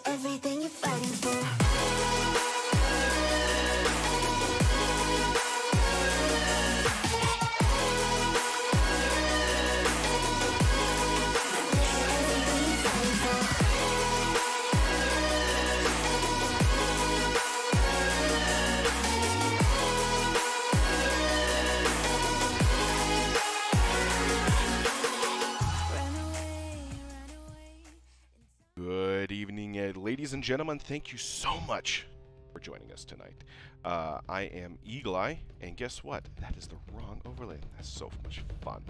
everything you're fighting for. Good evening, ladies and gentlemen. Thank you so much for joining us tonight. I am Eagle Eye, and guess what? That is the wrong overlay. That's so much fun.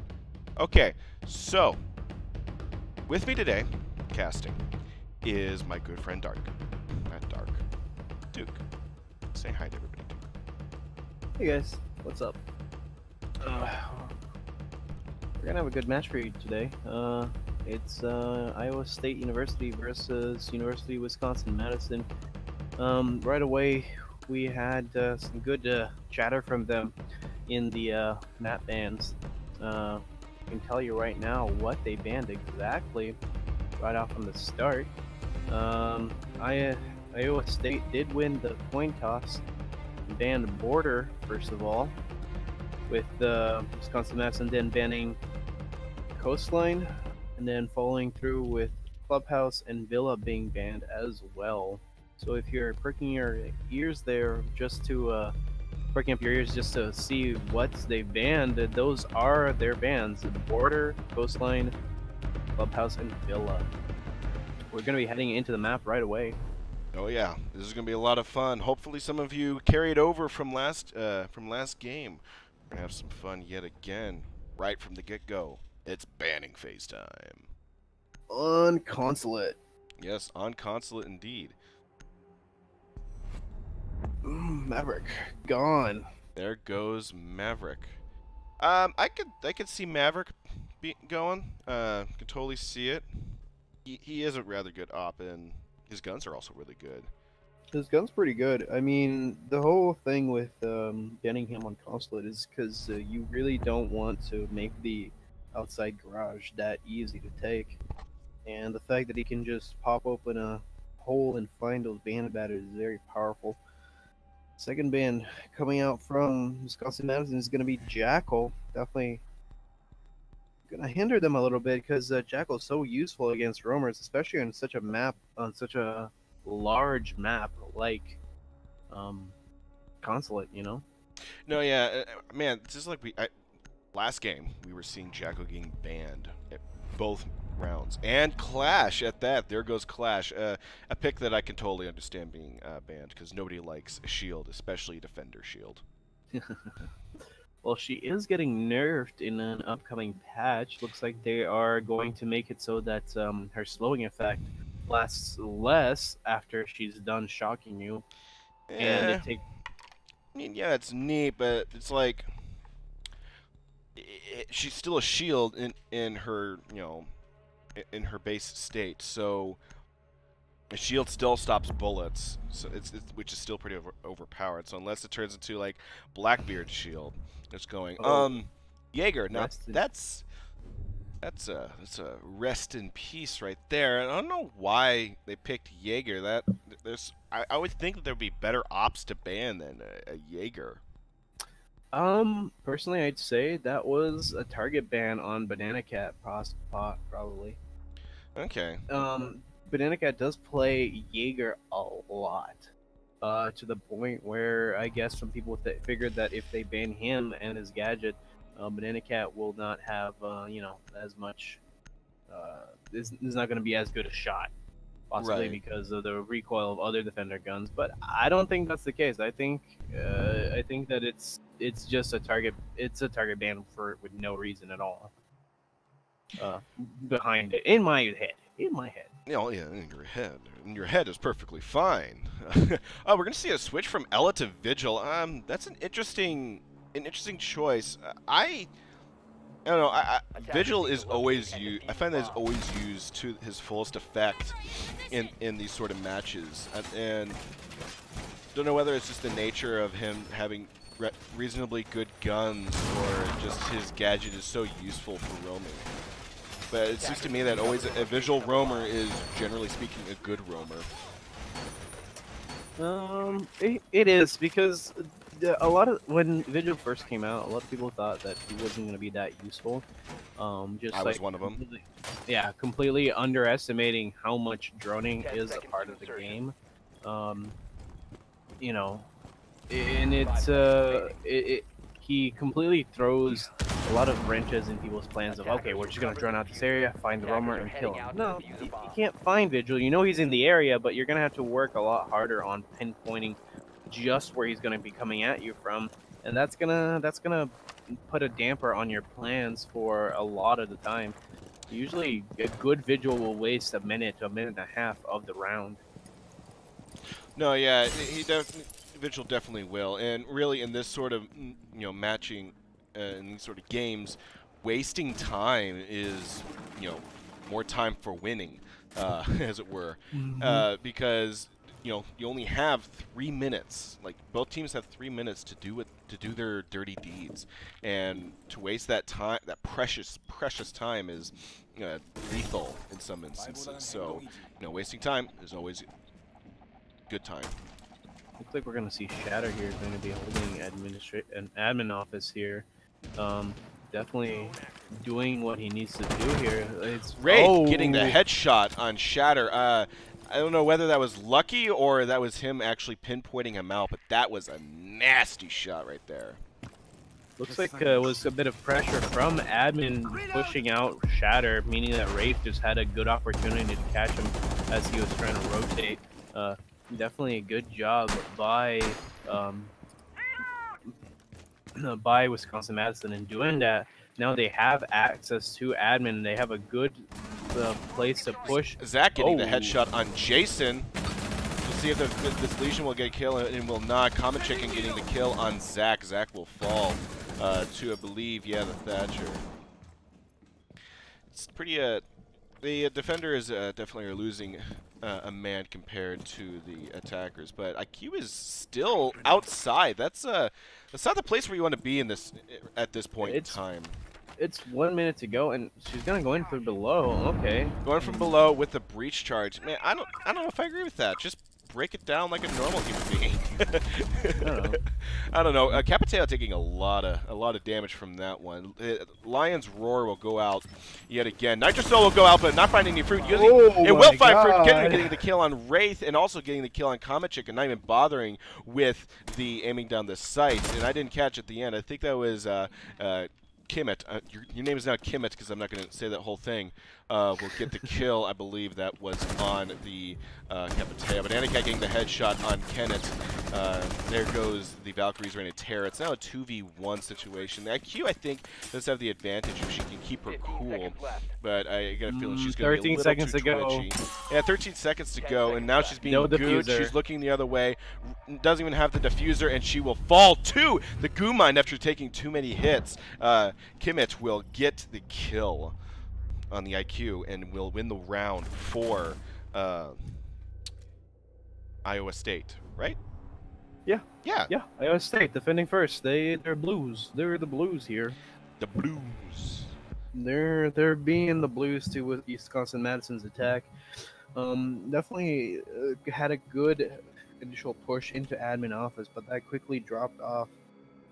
Okay, so with me today, casting, is my good friend Dark. Not Dark. Duke. Say hi to everybody, Duke. Hey guys, what's up? We're gonna have a good match for you today. It's Iowa State University versus University of Wisconsin-Madison. Right away, we had some good chatter from them in the map bans. I can tell you right now what they banned exactly right off from the start. Iowa State did win the coin toss, banned Border first of all, with Wisconsin-Madison then banning Coastline, and then following through with Clubhouse and Villa being banned as well. So if you're perking your ears there just to perking up your ears just to see what they banned, those are their bans: the Border, Coastline, Clubhouse, and Villa. We're gonna be heading into the map right away. Oh yeah, this is gonna be a lot of fun. Hopefully, some of you carried over from last game. We're gonna have some fun yet again, right from the get-go. It's banning phase time. On consulate. Yes, on consulate indeed. Maverick gone. There goes Maverick. I could see Maverick going. Could totally see it. He is a rather good op, and his guns are also really good. His gun's pretty good. I mean, the whole thing with banning him on consulate is because you really don't want to make the outside garage that easy to take, and the fact that he can just pop open a hole and find those bandit batteries is very powerful. Second ban coming out from Wisconsin-Madison is going to be Jackal. Definitely going to hinder them a little bit because Jackal is so useful against roamers, especially on such a map, on such a large map like consulate, you know. No, yeah, man, this is like last game, we were seeing Jackal getting banned at both rounds. And Clash at that. There goes Clash. A pick that I can totally understand being banned, because nobody likes a shield, especially Defender shield. Well, she is getting nerfed in an upcoming patch. Looks like they are going to make it so that her slowing effect lasts less after she's done shocking you. And it takes... I mean, yeah, it's neat, but it's like... she's still a shield in her, you know, in her base state, so a shield still stops bullets, so it's which is still pretty overpowered. So unless it turns into like Blackbeard's shield, it's going Jaeger. Now that's a rest in peace right there. And I don't know why they picked Jaeger. I would think that there would be better ops to ban than a Jaeger. Personally, I'd say that was a target ban on Banana Cat, probably. Okay. Banana Cat does play Jaeger a lot, to the point where I guess some people figured that if they ban him and his gadget, Banana Cat will not have, you know, as much, is not going to be as good a shot. Possibly right. Because of the recoil of other Defender guns, but I don't think that's the case. I think that it's just a target. It's a target ban with no reason at all. Behind it, in my head. You know, yeah, in your head. In your head is perfectly fine. Oh, we're gonna see a switch from Ella to Vigil. That's an interesting choice. I don't know. Vigil is always used. I find that is always used to his fullest effect in these sort of matches, and don't know whether it's just the nature of him having reasonably good guns or just his gadget is so useful for roaming. but it seems to me that always a visual roamer is, generally speaking, a good roamer. It is because a lot of when Vigil first came out, a lot of people thought that he wasn't going to be that useful. Just I like was one of them. completely underestimating how much droning is a part of the game. You know, and he completely throws a lot of wrenches in people's plans of, okay, we're just gonna drone out this area, find the roamer, and kill him. No, you can't find Vigil. You know he's in the area, but you're gonna have to work a lot harder on pinpointing just where he's gonna be coming at you from, and that's gonna put a damper on your plans for a lot of the time. Usually, a good Vigil will waste a minute to a minute and a half of the round. No, yeah, Vigil definitely will, and really in this sort of matching, in these sort of games, wasting time is more time for winning, as it were, because you only have 3 minutes. Like both teams have 3 minutes to do their dirty deeds, and to waste that time, that precious time, is lethal in some instances. So wasting time is always good time. Looks like we're gonna see Shatter here is going to be holding an admin office here. Definitely doing what he needs to do here. It's Wraith getting the headshot on Shatter. I don't know whether that was lucky or that was him actually pinpointing him out, but that was a nasty shot right there. Looks like it was a bit of pressure from admin pushing out Shatter, meaning that Wraith just had a good opportunity to catch him as he was trying to rotate. Definitely a good job by Wisconsin Madison in doing that. Now they have access to admin. They have a good place to push. Zach getting the headshot on Jason. We'll see if this Legion will get a kill and will not. Comet Chicken getting the kill on Zach. Zach will fall to, I believe, the Thatcher. It's pretty, the defender is definitely losing a man compared to the attackers, but IQ is still outside. That's not the place where you want to be in this at this point in time. It's 1 minute to go, and she's gonna go in from below. Okay, going from below with the breach charge. Man, I don't know if I agree with that. Just break it down like a normal human being. I don't know. Capitao taking a lot of damage from that one. Lion's Roar will go out yet again. Nitrosol will go out, but not finding any fruit. It will find fruit. Getting the kill on Wraith and also getting the kill on Comet Chicken. Not even bothering with the aiming down the sights. And I didn't catch at the end. I think that was Kimmet. Your name is now Kimmet because I'm not going to say that whole thing. Will get the kill. I believe that was on the Capitao. But Anakai getting the headshot on Kenneth. There goes the Valkyrie's ready to tear. It's now a 2v1 situation. IQ, I think, does have the advantage if she can keep her cool. But I got a feeling she's going to be a little too twitchy. Yeah, 13 seconds to go, and now she's being gooed. She's looking the other way. Doesn't even have the diffuser, and she will fall to the goo mine after taking too many hits. Kimmich will get the kill on the IQ and will win the round for Iowa State, right? Yeah. Yeah. Yeah. Iowa State defending first. They're Blues. They're the Blues here. The Blues. They're being the Blues to Wisconsin Madison's attack. Definitely had a good initial push into admin office, but that quickly dropped off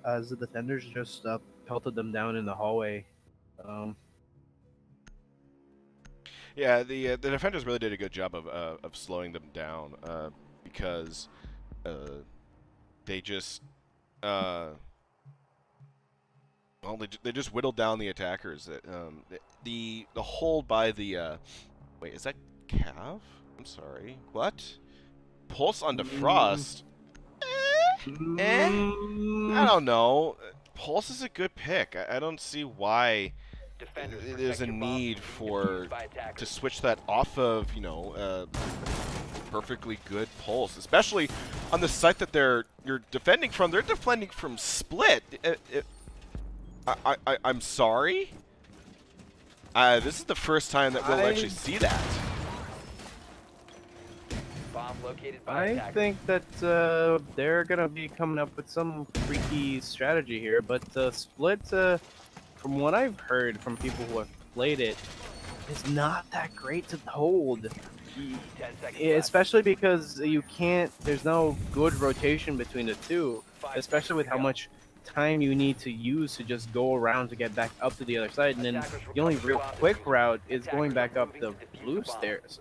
as the defenders just pelted them down in the hallway. Yeah, the defenders really did a good job of slowing them down because they just they just whittled down the attackers. The hold by the wait, is that Cav? I'm sorry, what? Pulse on Defrost? I don't know. Pulse is a good pick. I don't see why there's a need to switch that off of, perfectly good Pulse, especially on the site that you're defending from. They're defending from Split. I'm sorry. This is the first time that we'll actually see that. I think that they're gonna be coming up with some freaky strategy here, but Split, from what I've heard from people who have played it, is not that great to hold. 10 seconds Yeah, left. especially because you can't. There's no good rotation between the two, 5 especially with seconds how to go. much time you need to use to just go around to get back up to the other side, and then Attackers the only recover real the bomb quick diffuser. route is going Attackers back are up moving the to defuse blue the bomb. stairs.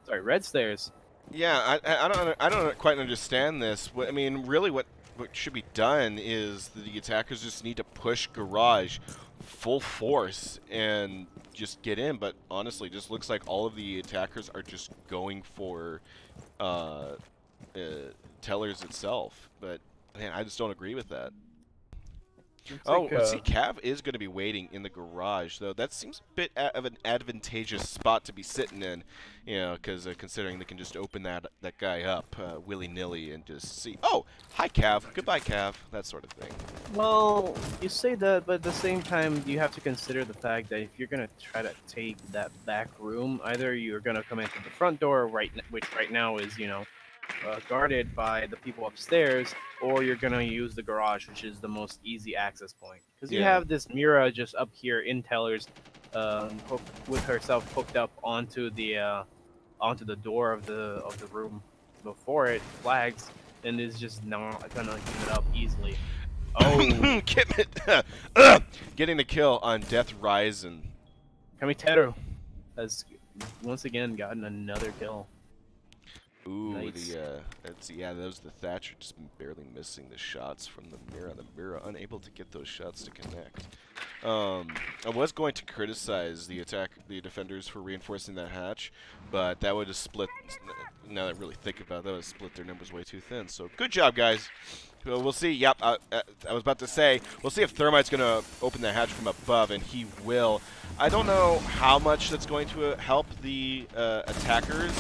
Sorry, red stairs. Yeah, I don't quite understand this. I mean, really, what should be done is the attackers just need to push garage full force and just get in. But honestly, it just looks like all of the attackers are just going for Tellers itself. But man, I just don't agree with that. It's Oh, like, let's see, Cav is going to be waiting in the garage, though. That seems a bit of an advantageous spot to be sitting in, you know, because considering they can just open that guy up willy-nilly and just see, oh, hi, Cav, goodbye, Cav, that sort of thing. Well, you say that, but at the same time, you have to consider the fact that if you're gonna try to take that back room, either you're gonna come into the front door, which right now is, you know, guarded by the people upstairs, or you're gonna use the garage, which is the most easy access point. Because you Yeah. have this Mira just up here in Tellers, with herself hooked up onto the door of the room before it flags, and is just not gonna give it up easily. Oh, Getting the kill on Death Ryzen. Kamiteru has once again gotten another kill. Ooh, Nice. let's see, yeah, those the Thatcher just barely missing the shots from the Mira. The Mira unable to get those shots to connect. I was going to criticize the defenders for reinforcing that hatch, but that would have split. Now that I really think about it, that would have split their numbers way too thin. So good job, guys. Well, we'll see. Yep, I was about to say, we'll see if Thermite's going to open the hatch from above, and he will. I don't know how much that's going to help the attackers.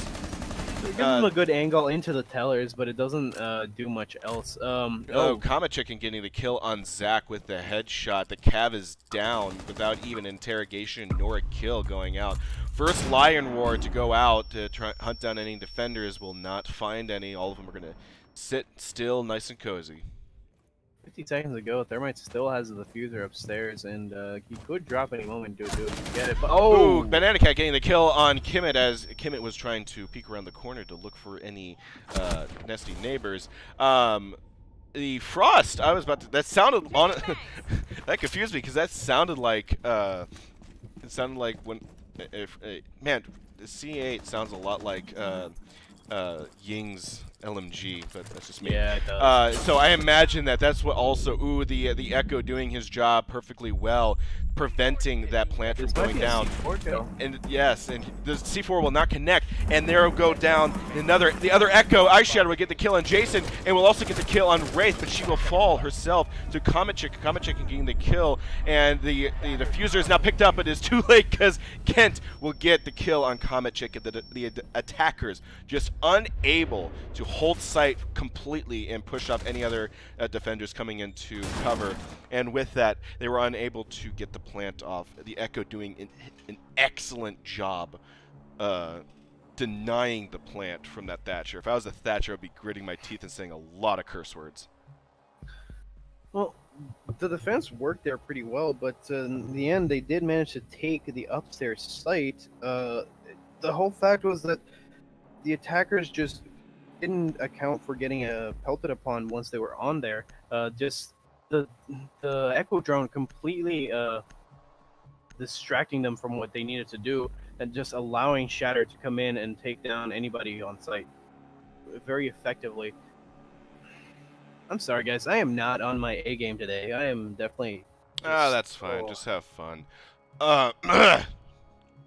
It gives them a good angle into the Tellers, but it doesn't do much else. Comet Chicken getting the kill on Zach with the headshot. The Cav is down without even interrogation nor a kill going out. First Lion Roar to go out to try hunt down any defenders. Will not find any. All of them are going to sit still, nice and cozy. 50 seconds ago, Thermite still has the diffuser upstairs, and he could drop any moment to get it. But, Ooh, Banana Cat getting the kill on Kimmit as Kimmit was trying to peek around the corner to look for any nesty neighbors. The Frost, I was about to. That sounded on. That confused me because that sounded like. It sounded like when. Man, the C8 sounds a lot like Ying's LMG, but that's just me. Yeah, it does. So I imagine that's what also. Ooh, the Echo doing his job perfectly well, preventing that plant from This might going be a down. C4 kill. And yes, and the C4 will not connect, and there will go down the other Echo. Ice Shadow will get the kill on Jason, and will also get the kill on Wraith, but she will fall herself to Comet Chick. Comet Chick getting the kill, and the diffuser is now picked up, but it is too late because Kent will get the kill on Comet Chick, and the attackers just unable to hold sight completely and push off any other defenders coming into cover. And with that, they were unable to get the plant off. The Echo doing an excellent job denying the plant from that Thatcher. If I was a Thatcher, I'd be gritting my teeth and saying a lot of curse words. Well, the defense worked there pretty well, but in the end, they did manage to take the upstairs site. The whole fact was that the attackers just didn't account for getting pelted upon once they were on there. Just the Echo drone completely distracting them from what they needed to do, and just allowing Shatter to come in and take down anybody on site very effectively. I'm sorry, guys. I am not on my A game today. I am definitely. That's fine. Just have fun.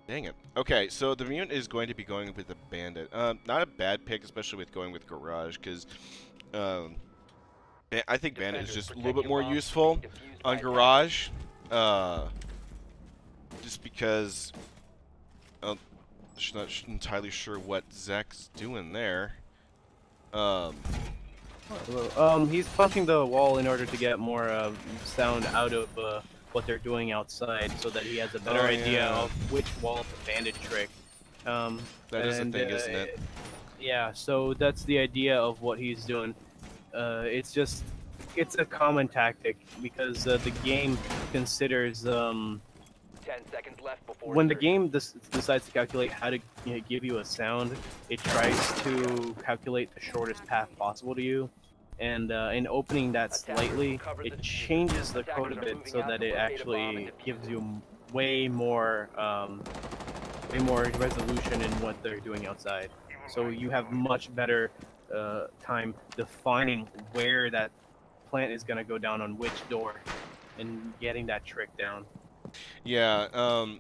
Dang it. Okay, so the mutant is going to be going with the Bandit. Not a bad pick, especially with going with Garage, because I think Bandit is just a little bit more useful on Garage. Just because I'm not entirely sure what Zach's doing there. He's punching the wall in order to get more sound out of what they're doing outside, so that he has a better idea of which wall to bandit trick. That is the thing, isn't it? Yeah, so that's the idea of what he's doing. It's a common tactic because the game considers 10 seconds left before when the insertion. game decides to calculate how to give you a sound, it tries to calculate the shortest path possible to you. And in opening that slightly, it changes the code a bit so that it actually gives you way more resolution in what they're doing outside. So you have much better time defining where that plant is going to go down on which door and getting that trick down. Yeah,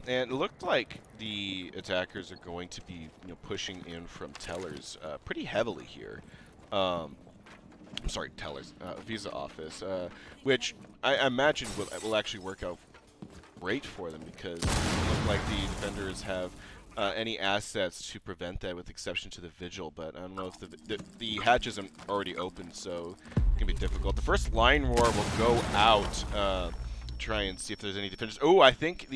and it looked like the attackers are going to be, pushing in from tellers pretty heavily here. I'm sorry, tellers, visa office, which I imagine will actually work out great for them because it looks like the defenders have any assets to prevent that, with exception to the vigil. But I don't know if the hatch isn't already open, so it can be difficult. The first line roar will go out. Try and see if there's any defenders. Oh, I think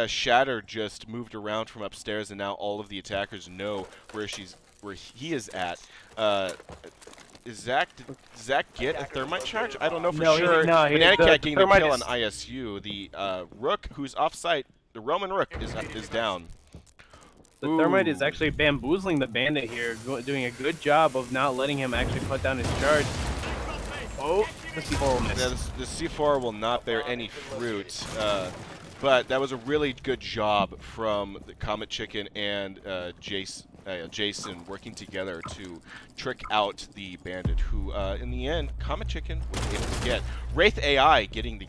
Shatter just moved around from upstairs, and now all of the attackers know where he is at. Does Zach get a thermite charge? I don't know for sure. Banana Cat getting the kill on ISU. The Rook, who's off-site, the Roman Rook is down. The thermite is actually bamboozling the bandit here, doing a good job of not letting him actually put down his charge. Oh, the C4 will miss. Yeah, the C4 will not bear any fruit. But that was a really good job from the Comet Chicken and Jason working together to trick out the bandit, who, in the end, Comet Chicken was able to get. Wraith AI getting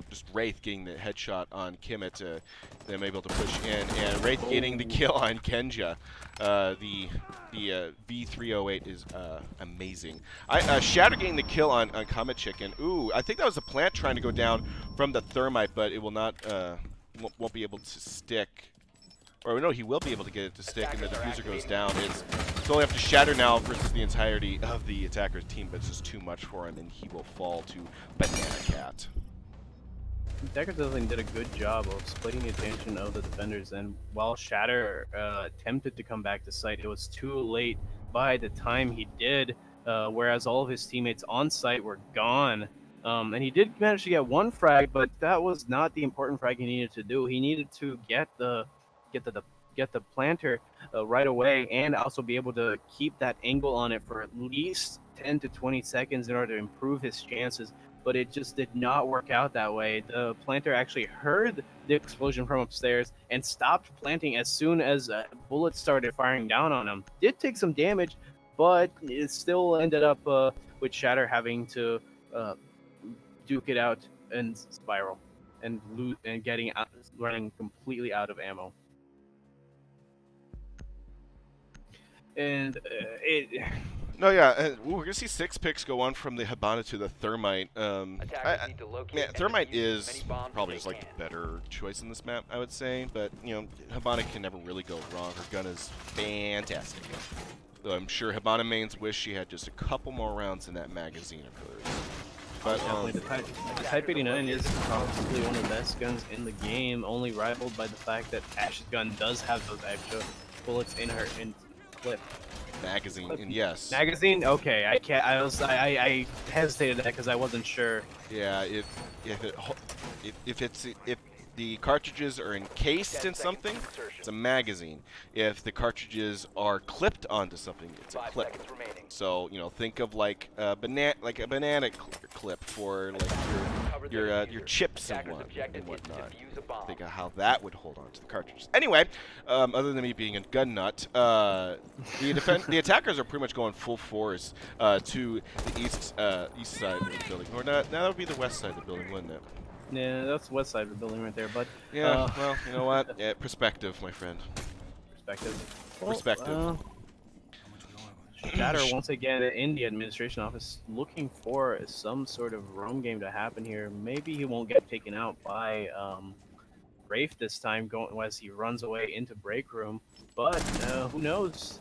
just Wraith getting the headshot on Kimmit, them able to push in, and Wraith getting the kill on Kenja. The V308 is amazing. Shatter getting the kill on Comet Chicken. Ooh, I think that was a plant trying to go down from the thermite, but it will not, won't be able to stick. Or no, he will be able to get it to stick, and the diffuser goes down. It's only up to Shatter now versus the entirety of the attacker's team, but it's just too much for him, and he will fall to Banana Cat. Attacker definitely did a good job of splitting the attention of the defenders, and while Shatter attempted to come back to site, it was too late by the time he did, whereas all of his teammates on site were gone. And he did manage to get one frag, but that was not the important frag he needed to do. He needed to get the planter right away, and also be able to keep that angle on it for at least 10 to 20 seconds in order to improve his chances. But it just did not work out that way. The planter actually heard the explosion from upstairs and stopped planting as soon as bullets started firing down on him. Did take some damage, but it still ended up with Shatter having to duke it out and spiral and running completely out of ammo. And No, yeah, we're gonna see 6 picks go on from the Hibana to the Thermite. Thermite is probably just like the better choice in this map, I would say. But Hibana can never really go wrong. Her gun is fantastic. Though I'm sure Hibana mains wish she had just a couple more rounds in that magazine of hers. But the Type 89 is probably one of the best guns in the game, only rivaled by the fact that Ash's gun does have those extra bullets in her clip. Magazine, and yes. Magazine? Okay, I can't. I hesitated that because I wasn't sure. Yeah, if the cartridges are encased in something, it's a magazine. If the cartridges are clipped onto something, it's a clip. So think of like a banana clip for like your chips and whatnot. Think of how that would hold on to the cartridges. Anyway, other than me being a gun nut, the attackers are pretty much going full force to the east side of the building. Or now that would be the west side of the building, wouldn't it? Yeah, that's the west side of the building right there. But yeah, well, you know what? Yeah, perspective, my friend. Perspective. Perspective. Shatter once again in the administration office, looking for some sort of roam game to happen here. Maybe he won't get taken out by Wraith this time, as he runs away into break room. But who knows?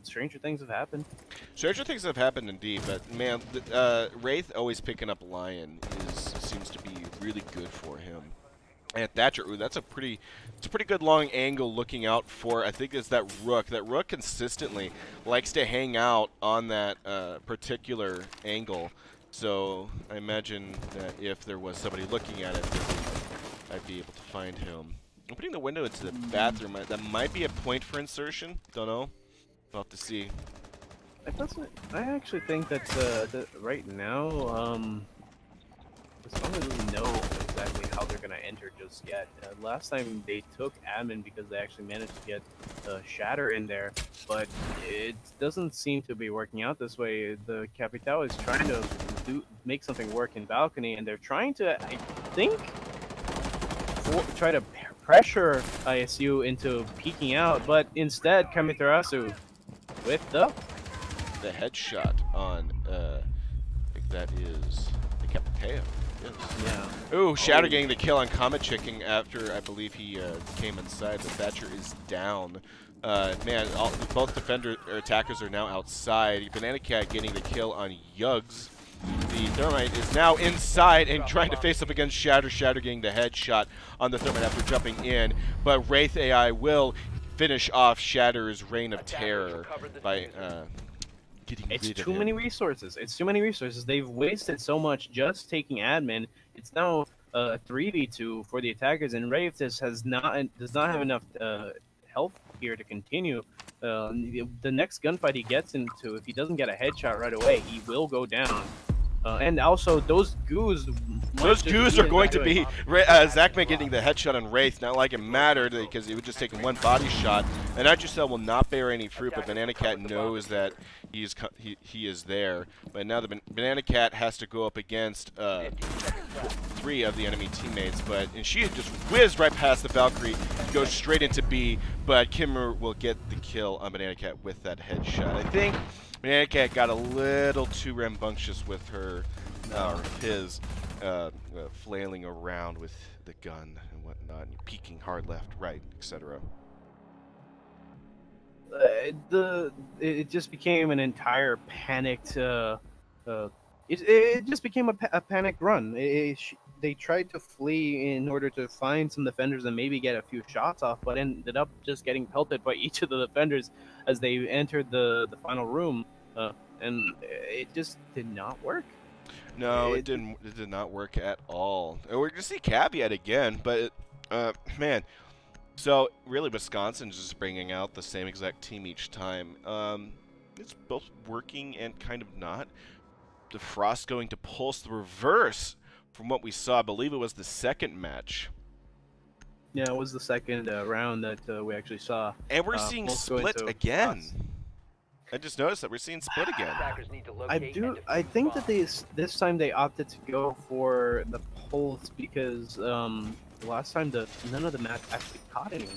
Stranger things have happened. Stranger things have happened indeed, but man, Wraith always picking up Lion seems to be really good for him. And Thatcher, ooh, it's a pretty good long angle looking out for, I think it's that Rook. That Rook consistently likes to hang out on that particular angle. So I imagine that if there was somebody looking at it, I'd be able to find him. Opening the window into the bathroom, that might be a point for insertion. Don't know. We'll have to see. I actually think that right now, I don't really know exactly how they're gonna enter just yet. Last time they took admin because they actually managed to get Shatter in there, but it doesn't seem to be working out this way. The Capital is trying to make something work in balcony, and they're trying to, I think, try to pressure ISU into peeking out, but instead Kamitarasu with the headshot on, I think that is the Capital. Yeah. Ooh, Shatter getting the kill on Comet Checking after I believe he came inside. The Thatcher is down. Man, both attackers are now outside. Banana Cat getting the kill on Yugs. The Thermite is now inside and trying to face up against Shatter. Shatter getting the headshot on the Thermite after jumping in. But Wraith AI will finish off Shatter's reign of terror by getting rid of him. It's too many resources. It's too many resources. They've wasted so much just taking admin. It's now 3v2 for the attackers, and Wraith does not have enough health here to continue. The next gunfight he gets into, if he doesn't get a headshot right away, he will go down. And also, those goos... Those goos are going to be... Zachman getting the headshot on Wraith, not like it mattered, because he would just take one body shot. And Nitrocell will not bear any fruit, but Banana Cat knows that he is there. But now the Banana Cat has to go up against 3 of the enemy teammates, and she just whizzed right past the Valkyrie, goes straight into B, but Kimmer will get the kill on Banana Cat with that headshot. I think Banana Cat got a little too rambunctious with her, or his, flailing around with the gun and whatnot, and peeking hard left, right, etc. It just became an entire panicked. It just became a panicked run. They tried to flee in order to find some defenders and maybe get a few shots off, but ended up just getting pelted by each of the defenders as they entered the final room, and it just did not work. No, it didn't. It did not work at all. We're gonna see Caveat again, but man. So really, Wisconsin's just bringing out the same exact team each time. It's both working and kind of not. The Frost going to Pulse the reverse from what we saw. I believe it was the second match. Yeah, it was the second round that we actually saw. And we're seeing Split again. I just noticed that we're seeing Split again. I think that this time they opted to go for the Pulse because last time none of the match actually caught anyone.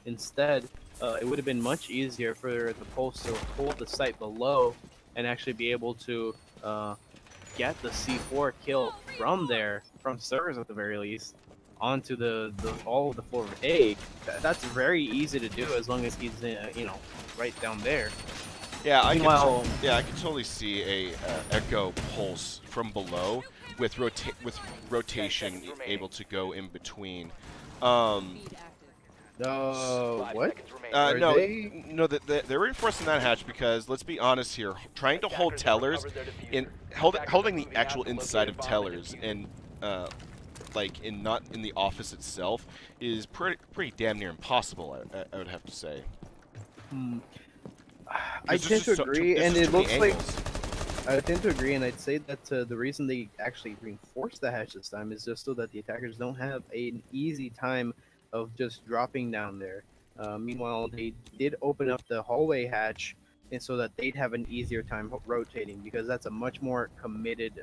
Instead, it would have been much easier for the Pulse to hold the site below and actually be able to get the C4 kill from servers at the very least, onto all of the floor of A. That's very easy to do as long as he's right down there. Yeah, I can totally see a Echo Pulse from below with rotation able to go in between. What? No, they're reinforcing that hatch because let's be honest here, trying to hold tellers holding the actual inside of tellers and not in the office itself is pretty damn near impossible. I would have to say. I tend to agree, and it looks like I tend to agree, and I'd say that the reason they actually reinforced the hatch this time is just so that the attackers don't have an easy time of just dropping down there. Meanwhile, they did open up the hallway hatch, and so that they'd have an easier time rotating, because that's a much more committed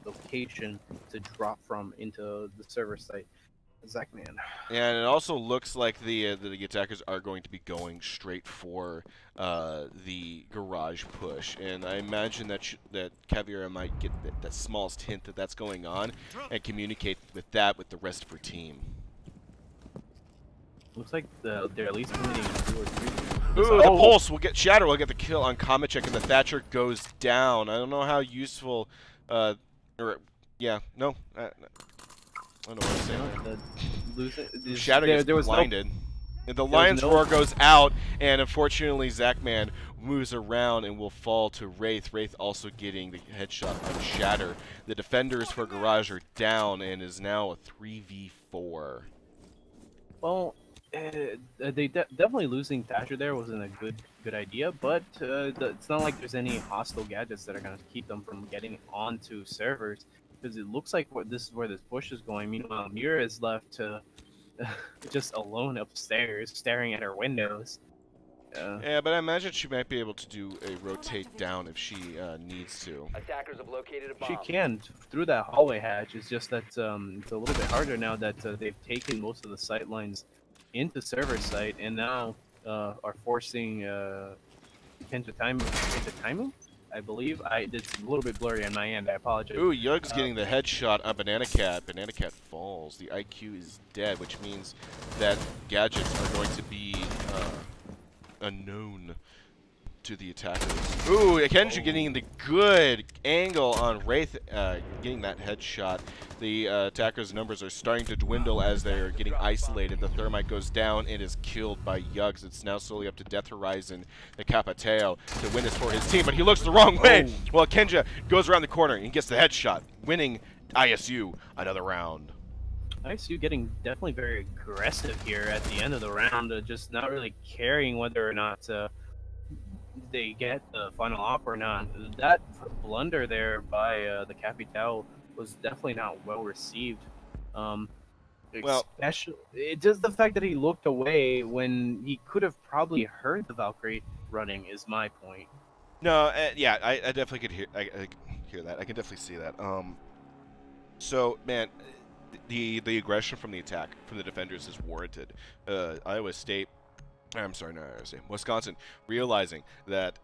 location to drop from into the server site. Zachman. And it also looks like the attackers are going to be going straight for the garage push, and I imagine that Caviera might get that smallest hint that that's going on and communicate with the rest of her team. Looks like they're at least committing 2 or 3. Ooh, the Pulse will get Shatter will get the kill on Comet Check, and the Thatcher goes down. I don't know how useful. I don't know what I'm saying. Shatter gets blinded. And the Lion's Roar goes out, and unfortunately Zachman moves around and will fall to Wraith. Wraith also getting the headshot on Shatter. The defenders for Garage are down and is now a 3v4. Well, definitely losing Thatcher there wasn't a good idea, but it's not like there's any hostile gadgets that are gonna keep them from getting onto servers, because it looks like this is where this push is going. Meanwhile, Mira is left just alone upstairs, staring at her windows. Yeah, but I imagine she might be able to do a rotate down if she needs to. Attackers have located a bomb. She can through that hallway hatch. It's just that it's a little bit harder now that they've taken most of the sight lines into server site, and now are forcing Kenta Taimu, I believe. It's a little bit blurry on my end. I apologize. Ooh, Yug's getting the headshot on Banana Cat. Banana Cat falls. The IQ is dead, which means that gadgets are going to be unknown to the attackers. Ooh, Kenju getting the good angle on Wraith, getting that headshot. The attackers' numbers are starting to dwindle as they're getting isolated. The Thermite goes down and is killed by Yugs. It's now slowly up to Death Horizon, the Capateo, to win this for his team, but he looks the wrong way. Well, Kenja goes around the corner and gets the headshot, winning ISU another round. ISU getting definitely very aggressive here at the end of the round, just not really caring whether or not they get the final op or not. That blunder there by the Capitao was definitely not well received. Well, Especially, just the fact that he looked away when he could have probably heard the Valkyrie running is my point. No, yeah, I definitely could hear. I could hear that. I can definitely see that. So man, the aggression from the attack from the defenders is warranted. Wisconsin realizing that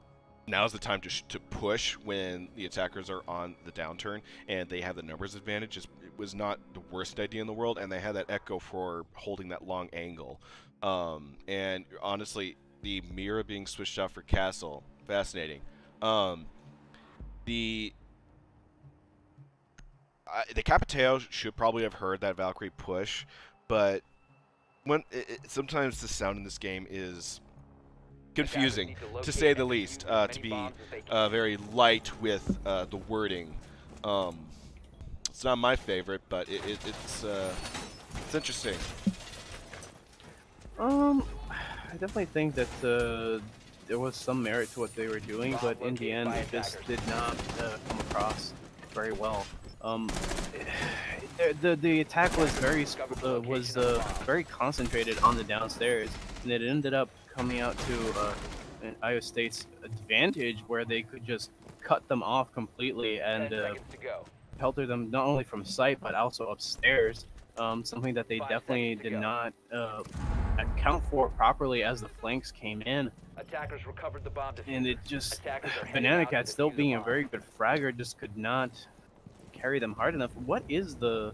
now's the time to push when the attackers are on the downturn and they have the numbers advantage. It was not the worst idea in the world, and they had that echo for holding that long angle. And honestly, the Mira being switched out for Castle, fascinating. The Capitao should probably have heard that Valkyrie push, but sometimes the sound in this game is confusing, to say the least, to be very light with the wording. It's not my favorite, but it's interesting. I definitely think that there was some merit to what they were doing, but in the end, it just did not come across very well. The attack was very concentrated on the downstairs, and it ended up coming out to Iowa State's advantage, where they could just cut them off completely and shelter them not only from sight but also upstairs. Something that they definitely did not account for properly as the flanks came in. Attackers recovered the bomb, and it just Banana Cat, still being a very good fragger, just could not carry them hard enough. What does the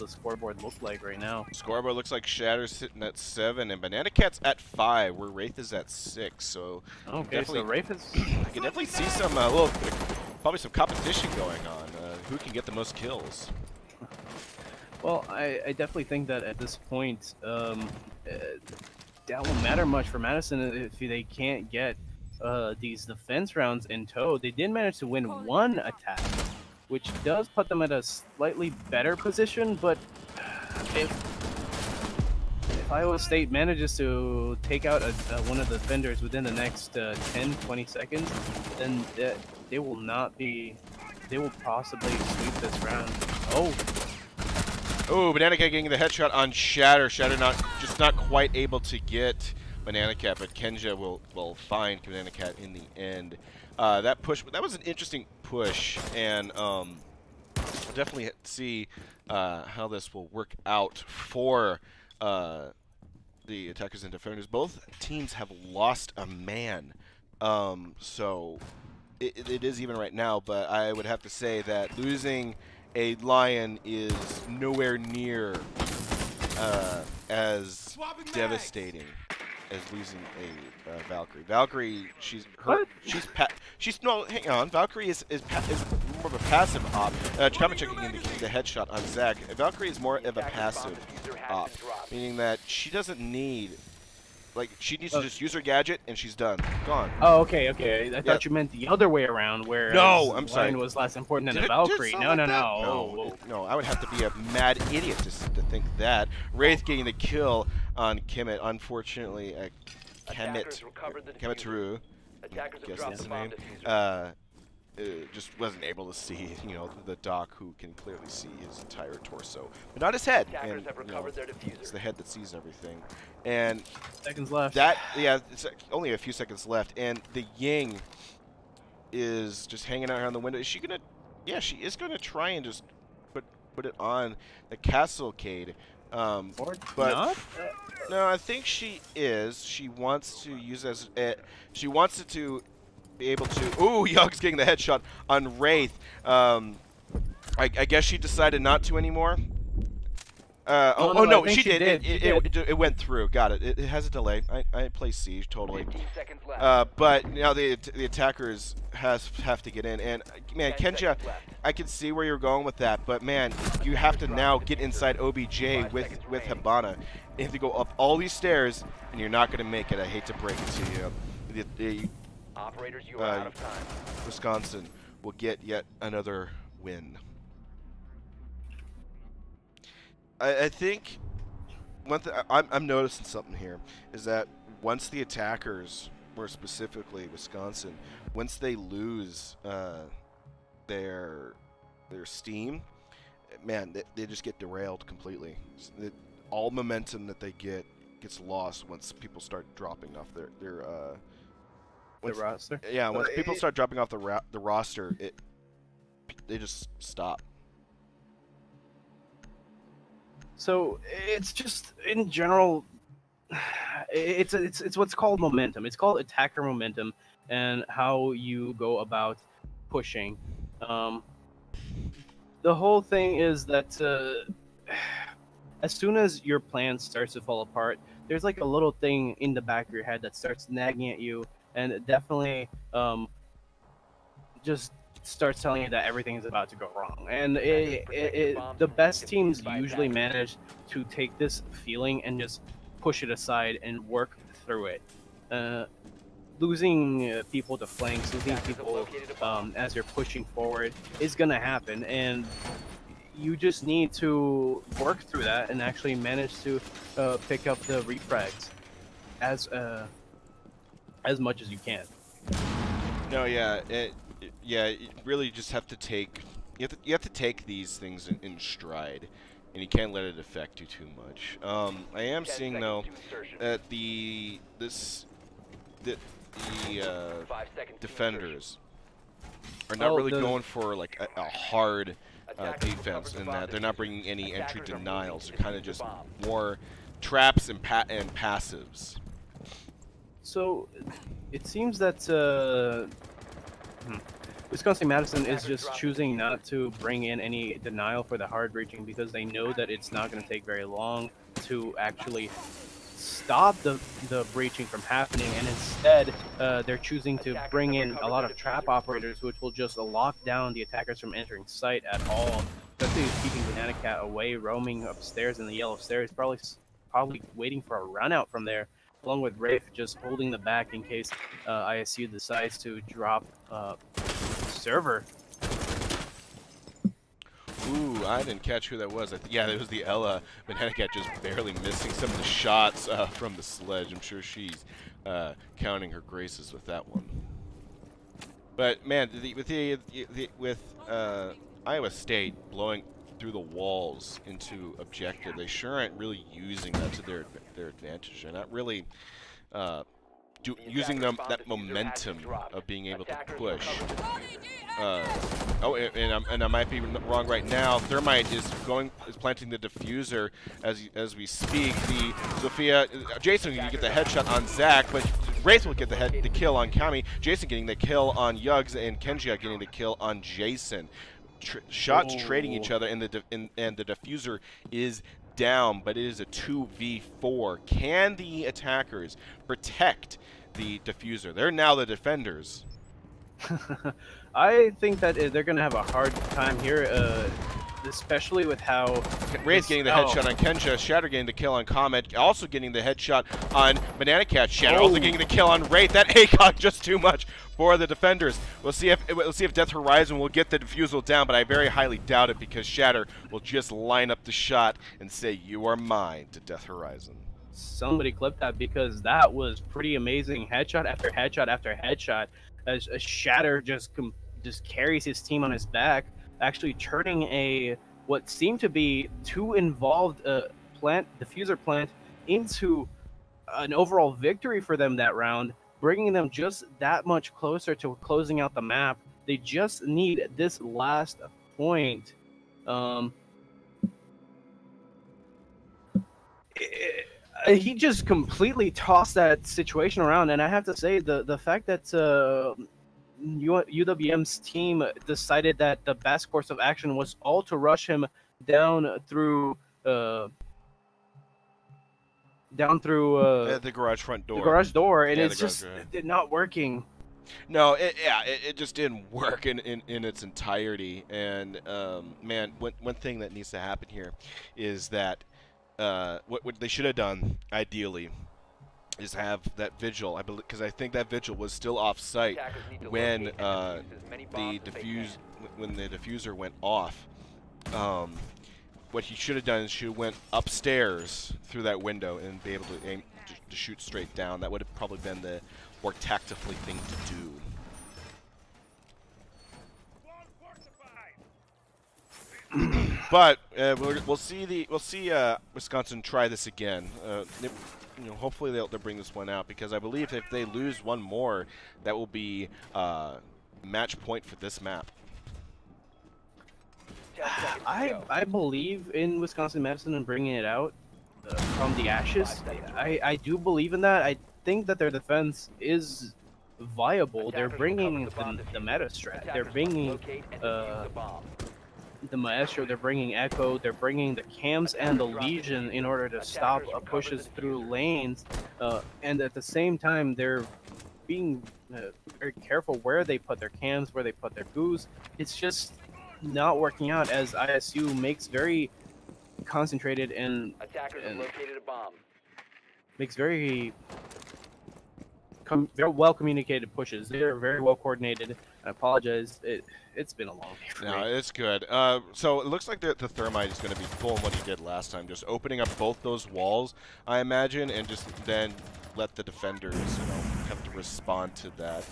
scoreboard look like right now? Scoreboard looks like Shatter's sitting at 7 and Banana Cat's at 5, where Wraith is at 6. So okay, so Wraith is. I can definitely see some probably some competition going on. Who can get the most kills? Well, I definitely think that at this point, that won't matter much for Madison if they can't get these defense rounds in tow. They did manage to win one attack, which does put them at a slightly better position, but if Iowa State manages to take out one of the defenders within the next 10-20 seconds, then they will possibly sweep this round. Oh, Banana Cat getting the headshot on Shatter. Shatter not quite able to get Banana Cat, but Kenja will find Banana Cat in the end. That was an interesting push, and we'll definitely see how this will work out for the attackers and defenders. Both teams have lost a man, so it is even right now, but I would have to say that losing a Lion is nowhere near as devastating as losing a Valkyrie. Valkyrie, hang on. Valkyrie is more of a passive op. Comment checking in the headshot on Zach. Valkyrie is more of a passive op, meaning that she doesn't need Like, she needs to just use her gadget, and she's done. Gone. Oh, okay. I thought you meant the other way around, where No, I'm sorry. Lion was less important than Did a it Valkyrie. sound No, like no, that? no. No, I would have to be a mad idiot to think that. Wraith getting the kill on Kemet. Unfortunately, Attackers recovered the Kemet diffuser. Taru, Attackers have guess dropped that's the the bomb name, diffuser. just wasn't able to see, the doc who can clearly see his entire torso, but not his head. Attackers And, have recovered their diffuser. it's the head that sees everything. And Seconds left. it's only a few seconds left, and the Ying is just hanging out here on the window. Is she gonna? Yeah, she is gonna try and just put it on the Castlecade. Or But not? no, I think she is. She wants to use as she wants it to be able to. Ooh, Young's getting the headshot on Wraith. I guess she decided not to anymore. No, she did. It went through. Got it. It has a delay. I play Siege totally. 15 seconds left. But now the attackers have to get in, and man, 10 Kenja, seconds left. I can see where you're going with that, but man, you have to now get inside OBJ with Hibana. You have to go up all these stairs, and you're not going to make it. I hate to break it to you. The Operators, you are out of time. Wisconsin will get yet another win. I think one thing I'm noticing something here is that once the attackers, more specifically Wisconsin, once they lose their steam, man, they just get derailed completely. All momentum that they gets lost once people start dropping off their roster. Yeah, once people start dropping off the roster, they just stop. So it's just in general, it's what's called momentum. It's called attacker momentum, and how you go about pushing. The whole thing is that as soon as your plan starts to fall apart, there's like a little thing in the back of your head that starts nagging at you, and it definitely just starts telling you that everything is about to go wrong. And the best teams usually manage to take this feeling and just push it aside and work through it. Losing people to flanks, losing people as you're pushing forward is going to happen, and you just need to work through that and actually manage to pick up the refrags as much as you can. No, yeah, you really just have to take you have to take these things in stride, and you can't let it affect you too much. I am seeing though that the defenders are not really going for like a hard defense, in that they're not bringing any entry denials. They're kind of just more traps and passives. So it seems that Wisconsin Madison is just choosing not to bring in any denial for the hard breaching, because they know that it's not going to take very long to actually stop the breaching from happening, and instead they're choosing to bring in a lot of trap operators, which will just lock down the attackers from entering site at all, especially keeping Banana Cat away, roaming upstairs in the yellow stairs, probably waiting for a run out from there, along with Rafe just holding the back in case ISU decides to drop server. Ooh, I didn't catch who that was. Yeah, it was the Ella. Banana Cat just barely missing some of the shots from the sledge. I'm sure she's counting her graces with that one. But man, with Iowa State blowing through the walls into objective, they sure aren't really using that to their advantage. They're not really using that momentum of being able to push. And I might be wrong right now. Thermite is planting the diffuser as we speak. The Sophia, Jason, you get the headshot on Zach, but Wraith will get the kill on Kami. Jason getting the kill on Yugs, and Kenjia getting the kill on Jason. Shots trading each other, and the diffuser is down, but it is a 2v4. Can the attackers protect the diffuser? They're now the defenders. I think that they're going to have a hard time here. especially with how Wraith getting the headshot on Kenja, Shatter getting the kill on Comet, also getting the headshot on Banana Cat. Shatter also getting the kill on Wraith. That ACOG just too much for the defenders. We'll see if Death Horizon will get the defusal down, but I very highly doubt it because Shatter will just line up the shot and say, "You are mine" to Death Horizon. Somebody clipped that because that was pretty amazing. Headshot after headshot after headshot. As Shatter just carries his team on his back, actually turning what seemed to be too involved diffuser plant into an overall victory for them that round, bringing them just that much closer to closing out the map. They just need this last point. He just completely tossed that situation around, and I have to say the fact that UWM's team decided that the best course of action was all to rush him down through the garage front door. The garage door, and Yeah, it's just not working. No, it just didn't work in its entirety. And man, one thing that needs to happen here is that what they should have done ideally is have that vigil. I believe because I think that vigil was still off site when the diffuser went off. What he should have done is he went upstairs through that window and be able to aim to shoot straight down. That would have probably been the more tactfully thing to do. But we'll see Wisconsin try this again. Hopefully they'll bring this one out because I believe if they lose one more, that will be match point for this map. I believe in Wisconsin Madison and bringing it out from the ashes. I do believe in that. I think that their defense is viable. They're bringing the meta strat. They're bringing the Maestro. They're bringing Echo. They're bringing the Cams and the Legion in order to stop pushes through lanes. And at the same time, they're being very careful where they put their Cams, where they put their goos. It's just not working out as ISU makes very concentrated and located a bomb. Makes very well communicated pushes. They're very well coordinated. I apologize. It's been a long day for me. No, it's good. So it looks like the Thermite is going to be pulling what he did last time, just opening up both those walls, I imagine, and just then let the defenders, have to respond to that.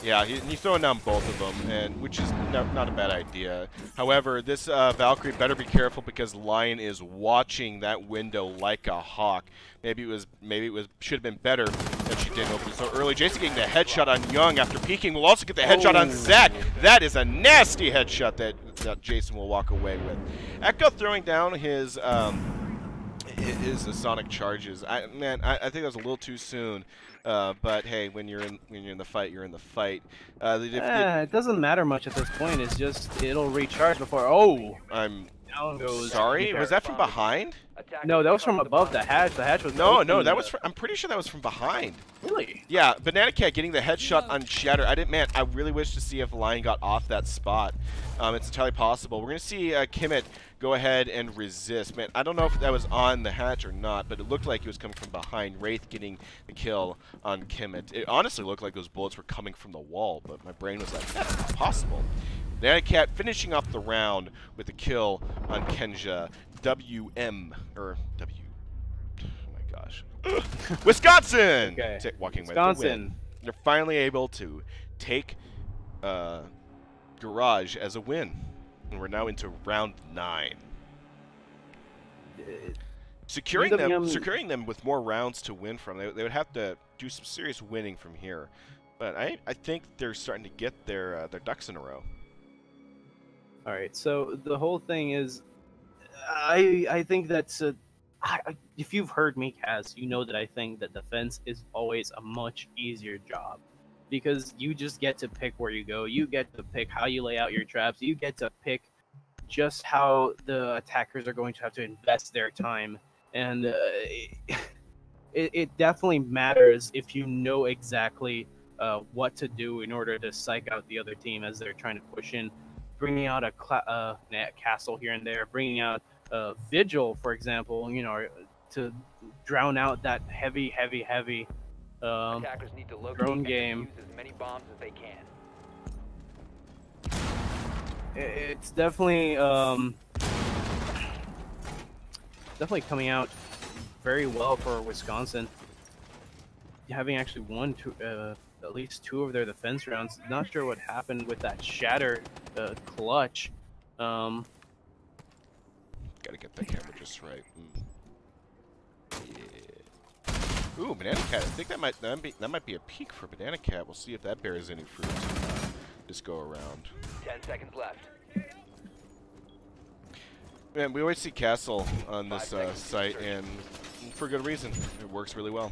Yeah, he's throwing down both of them, and which is not a bad idea. However, this Valkyrie better be careful because Lion is watching that window like a hawk. Maybe it should have been better that she didn't open so early. Jason getting the headshot on Young after peeking. Will also get the headshot on Zach. That is a nasty headshot that Jason will walk away with. Echo throwing down his sonic charges. I think that was a little too soon. But hey, when you're in the fight, you're in the fight. It doesn't matter much at this point. It's just it'll recharge before. Oh, I'm down goes. sorry. Was that from behind? No, that was from above the hatch. The hatch was No, that was. I'm pretty sure that was from behind. Really? Yeah, Banana Cat getting the headshot on Shatter. I really wish to see if Lion got off that spot. It's entirely possible. We're gonna see Kimmit go ahead and resist. Man, I don't know if that was on the hatch or not, but it looked like it was coming from behind. Wraith getting the kill on Kimmit. It honestly looked like those bullets were coming from the wall, but my brain was like, that's not possible. Banana Cat finishing off the round with a kill on Kenja. WM or W. Oh my gosh. Wisconsin. Okay. Walking Wisconsin. with the win. They're finally able to take Garage as a win, and we're now into round 9. Securing them with more rounds to win from. They would have to do some serious winning from here, but I think they're starting to get their ducks in a row. All right, so the whole thing is, I think that's if you've heard me, Kaz, you know that I think that defense is always a much easier job because you just get to pick where you go. You get to pick how you lay out your traps. You get to pick just how the attackers are going to have to invest their time. And it definitely matters if you know exactly what to do in order to psych out the other team as they're trying to push in. bringing out a castle here and there, bringing out Vigil, for example, to drown out that heavy Attackers need to locate drone and game. defuse as many bombs as they can. It's definitely coming out very well for Wisconsin, having actually won at least 2 of their defense rounds. Not sure what happened with that shatter clutch. Gotta get that camera just right. Yeah. Ooh, Banana Cat. I think that might be a peak for Banana Cat. We'll see if that bears any fruit this go around. 10 seconds left. Man, we always see Castle on this site, and for good reason. It works really well.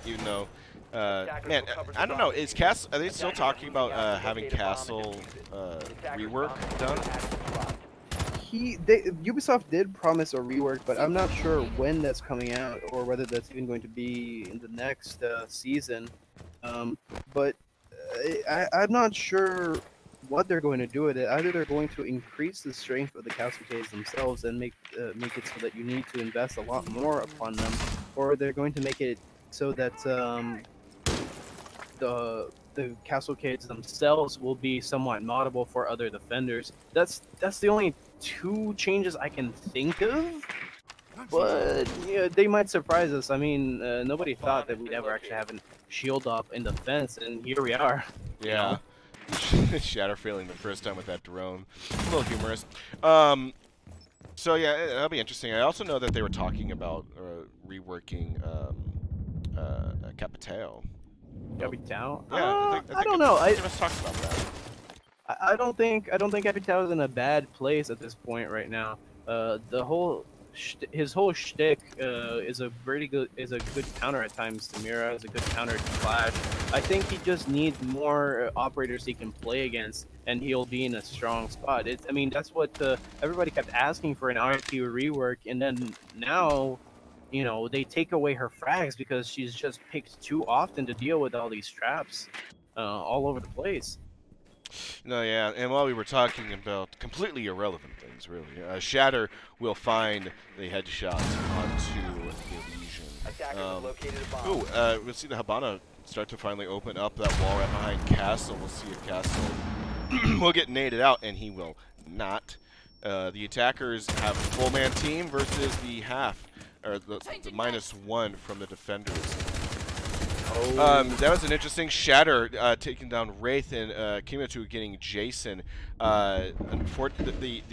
Even though, man, I don't know. Is Castle? Are they still talking about having Castle rework done? Ubisoft did promise a rework, but I'm not sure when that's coming out or whether that's even going to be in the next season. But I'm not sure what they're going to do with it. Either they're going to increase the strength of the castle caves themselves and make it so that you need to invest a lot more upon them, or they're going to make it so that the castle caves themselves will be somewhat moddable for other defenders. That's the only 2 changes I can think of. But yeah, they might surprise us. I mean, nobody thought that we'd ever actually have a shield up in defense, and here we are. Yeah. Shatter failing the first time with that drone. A little humorous. So yeah, that'll be interesting. I also know that they were talking about reworking Capitao. Capitao? Yeah, I don't know. I just talked about that. I don't think Capitao is in a bad place at this point right now. His whole shtick is a good counter at times to Mira, is a good counter to Flash. I think he just needs more operators he can play against, and he'll be in a strong spot. I mean, that's what everybody kept asking for an RP rework, and then now, they take away her frags because she's just picked too often to deal with all these traps all over the place. No, yeah, and while we were talking about completely irrelevant things, really, Shatter will find the headshot onto the Legion. Attackers have located a bomb. Ooh, we'll see the Habana start to finally open up that wall right behind Castle. We'll see if Castle will get naded out, and he will not. The attackers have a full-man team versus the half, or the -1 from the defenders. That was an interesting Shatter taking down Wraith and Kimatu getting Jason. Unfortunately,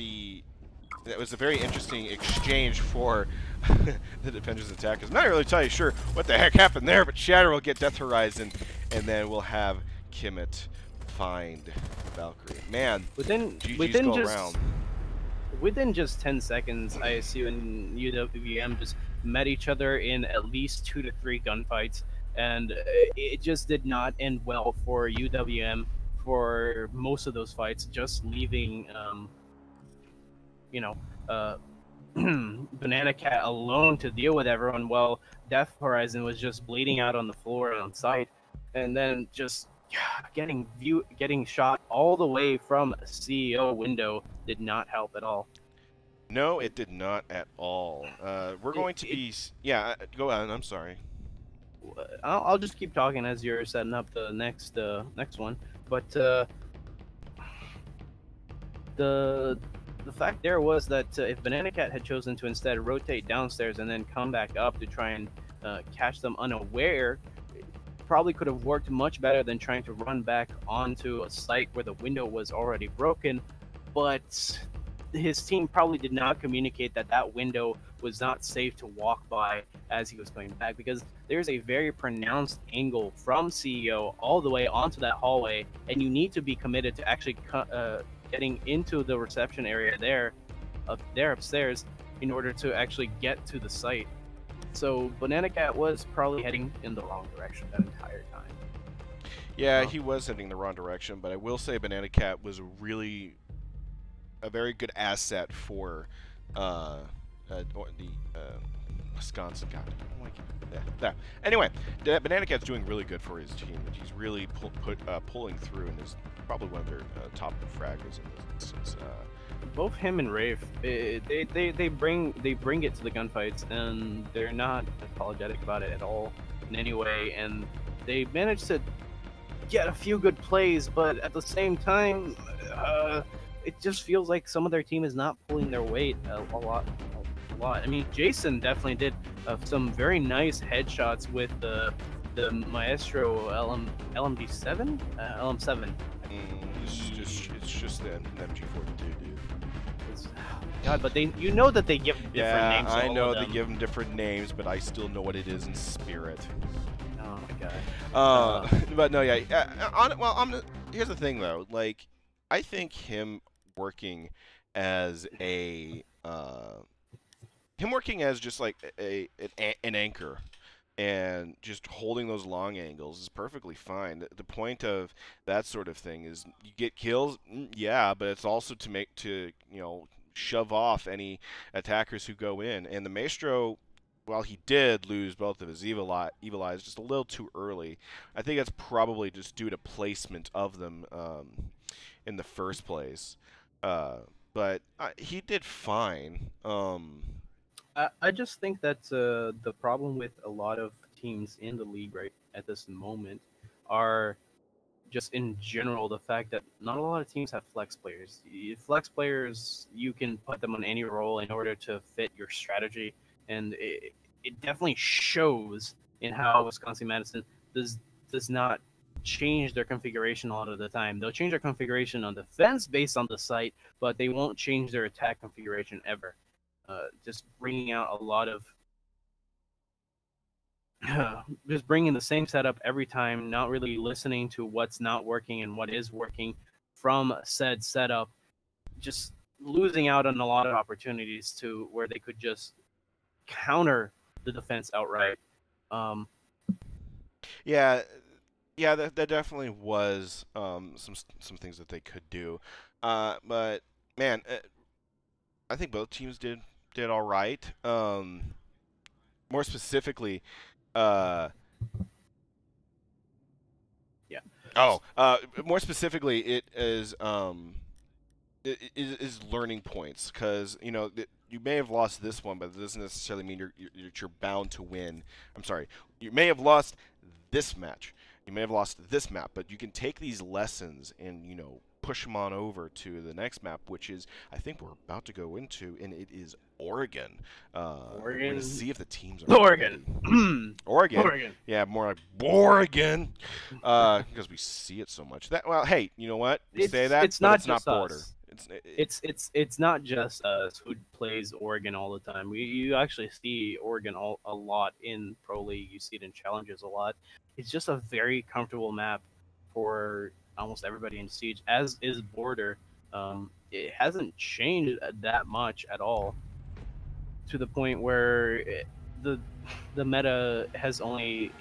that was a very interesting exchange for the defenders and attackers. I'm not really tell you sure what the heck happened there, but Shatter will get Death Horizon, and then we'll have Kimmit find Valkyrie. Man, within just 10 seconds, ISU and UWM just met each other in at least 2 to 3 gunfights. And it just did not end well for UWM for most of those fights, just leaving, Banana Cat alone to deal with everyone while Death Horizon was just bleeding out on the floor on site, and then just getting shot all the way from a CEO window did not help at all. No, it did not at all. We're going to be... Yeah, go on. I'm sorry. I'll just keep talking as you're setting up the next one. But the fact there was that if Banana Cat had chosen to instead rotate downstairs and then come back up to try and catch them unaware, it probably could have worked much better than trying to run back onto a site where the window was already broken. But his team probably did not communicate that window was not safe to walk by as he was going back, because there's a very pronounced angle from CEO all the way onto that hallway, and you need to be committed to actually getting into the reception area there upstairs in order to actually get to the site. So Banana Cat was probably heading in the wrong direction that entire time. Yeah, he was heading the wrong direction, but I will say Banana Cat was really a very good asset for the Wisconsin. God, I don't like it. Yeah. Anyway, Banana Cat's doing really good for his team. He's really pulling through, and is probably one of their top fraggers in this instance. Both him and Rafe, they bring it to the gunfights, and they're not apologetic about it at all in any way. And they managed to get a few good plays, but at the same time, it just feels like some of their team is not pulling their weight a lot. I mean, Jason definitely did some very nice headshots with the Maestro LMD7, LM7. It's just the MG42, dude. God, but you know that they give different names. I know they give them different names, but I still know what it is in spirit. Oh my god. But no, here's the thing though. Like, I think him working as just like an anchor and just holding those long angles is perfectly fine. The point of that sort of thing is you get kills, yeah, but it's also to shove off any attackers who go in. And the Maestro, while he did lose both of his evil eyes just a little too early, I think that's probably just due to placement of them in the first place. But he did fine. I just think that the problem with a lot of teams in the league right at this moment are just in general the fact that not a lot of teams have flex players. Flex players, you can put them on any role in order to fit your strategy, and it definitely shows in how Wisconsin-Madison does not change their configuration a lot of the time. They'll change their configuration on defense based on the site, but they won't change their attack configuration ever. Just bringing out a lot of just bringing the same setup every time, not really listening to what's not working and what is working from said setup, just losing out on a lot of opportunities to where they could just counter the defense outright. Yeah, that definitely was some things that they could do, but man, I think both teams did all right. More specifically, more specifically, it is learning points, because you may have lost this one, but it doesn't necessarily mean you're bound to win. I'm sorry, you may have lost this match, you may have lost this map, but you can take these lessons and push them on over to the next map, which is, I think, we're about to go into, and it is Oregon. We're going to see if the teams are Oregon. Oregon. Yeah, more like Oregon, because we see it so much. Well, hey, you know what? You say that, it's but not it's not border. It's not just us who plays Oregon all the time. You actually see Oregon a lot in Pro League. You see it in challenges a lot. It's just a very comfortable map for almost everybody in Siege, as is Border. It hasn't changed that much at all, to the point where the meta has only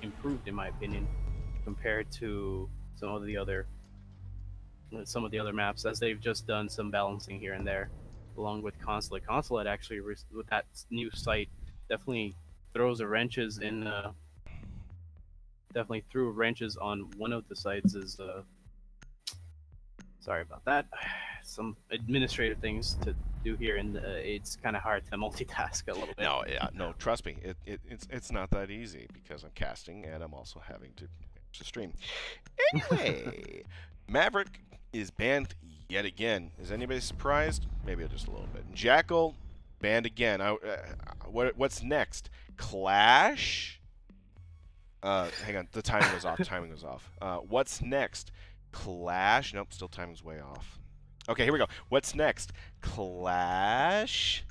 improved, in my opinion, compared to some of the other maps, as they've just done some balancing here and there, along with Consulate. Consulate actually, with that new site, definitely throws wrenches in. Definitely threw wrenches on one of the sites. Sorry about that. Some administrative things to do here, and it's kind of hard to multitask a little bit. No, trust me, it's not that easy, because I'm casting and I'm also having to stream. Anyway, Maverick is banned yet again. Is anybody surprised? Maybe just a little bit. Jackal banned again. What's next? Clash? Hang on, the timing was off. What's next? Clash? Nope, still timing's way off. Okay, here we go. What's next? Clash?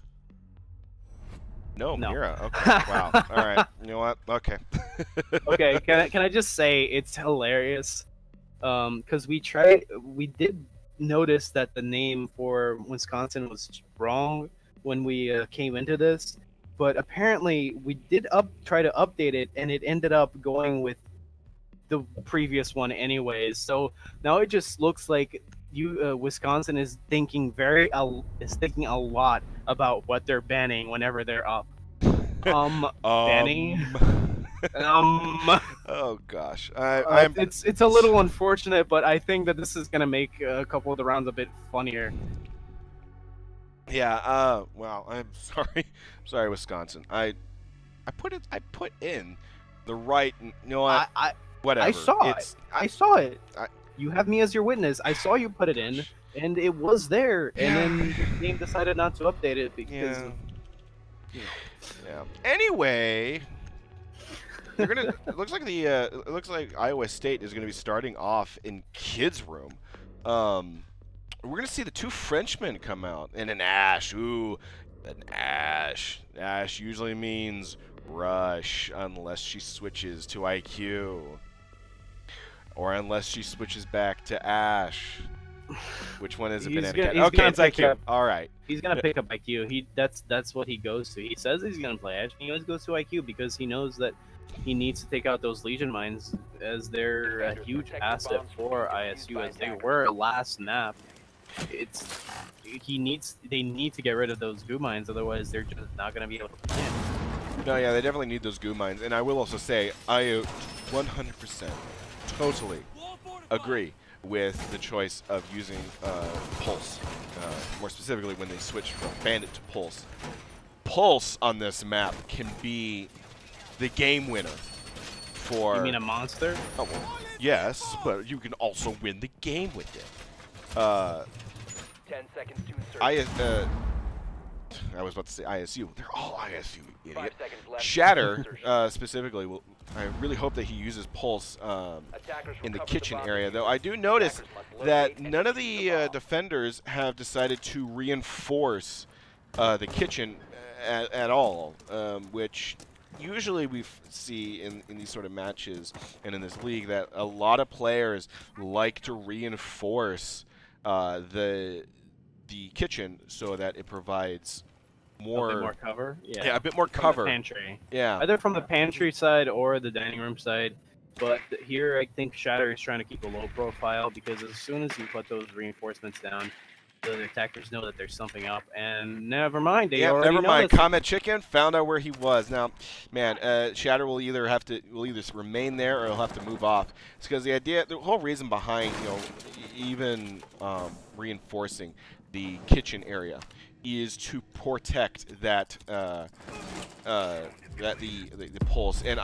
No. Mira. Okay, wow. All right. You know what? Okay. Okay, can I just say it's hilarious? Because we did notice that the name for Wisconsin was wrong when we came into this. But apparently we did try to update it, and it ended up going with the previous one anyways. So now it just looks like Wisconsin is thinking a lot about what they're banning whenever they're up. Banning. Oh gosh, I'm. It's a little unfortunate, but I think that this is gonna make a couple of the rounds a bit funnier. Yeah. Well, I'm sorry. I'm sorry, Wisconsin. I put in the right. You know what? Whatever. I saw it. I saw it. I- You have me as your witness. I saw you put it in, and it was there. And then the game decided not to update it because. Yeah. Anyway, they're gonna. It looks like it looks like Iowa State is gonna be starting off in kids' room. We're gonna see the two Frenchmen come out and an Ash. Ooh, an Ash. Ash usually means rush unless she switches to IQ, or unless she switches back to Ash. Which one is it? Okay, it's IQ. All right. He's gonna pick up IQ. That's what he goes to. He says he's gonna play Ash. He always goes to IQ because he knows that he needs to take out those Legion mines as they're a huge asset for ISU as they were last map. They need to get rid of those goo mines, otherwise they're just not gonna be able to win. No, yeah, they definitely need those goo mines, and I will also say I 100% totally agree with the choice of using Pulse, more specifically when they switch from Bandit to Pulse. Pulse on this map can be the game winner for... You mean a monster? Oh, well, yes, but you can also win the game with it. 10 seconds to insert. I was about to say ISU. They're all ISU, idiot. 5 seconds left. Shatter, specifically, I really hope that he uses Pulse in the recover kitchen bomb area, defusers. though I do notice Attackers must that locate and none of defuse the bomb. defenders have decided to reinforce the kitchen at all, which usually we see in these sort of matches and in this league that a lot of players like to reinforce the kitchen so that it provides A bit more cover? Yeah, a bit more cover. From the pantry. Yeah. Either from the pantry side or the dining room side. But here I think Shatter is trying to keep a low profile because as soon as you put those reinforcements down, the attackers know that there's something up. And never mind, they already never know mind. this. Comet Chicken found out where he was. Now, man, Shatter will either remain there or he'll have to move off. It's because the whole reason behind even reinforcing the kitchen area is to protect that the pulse. And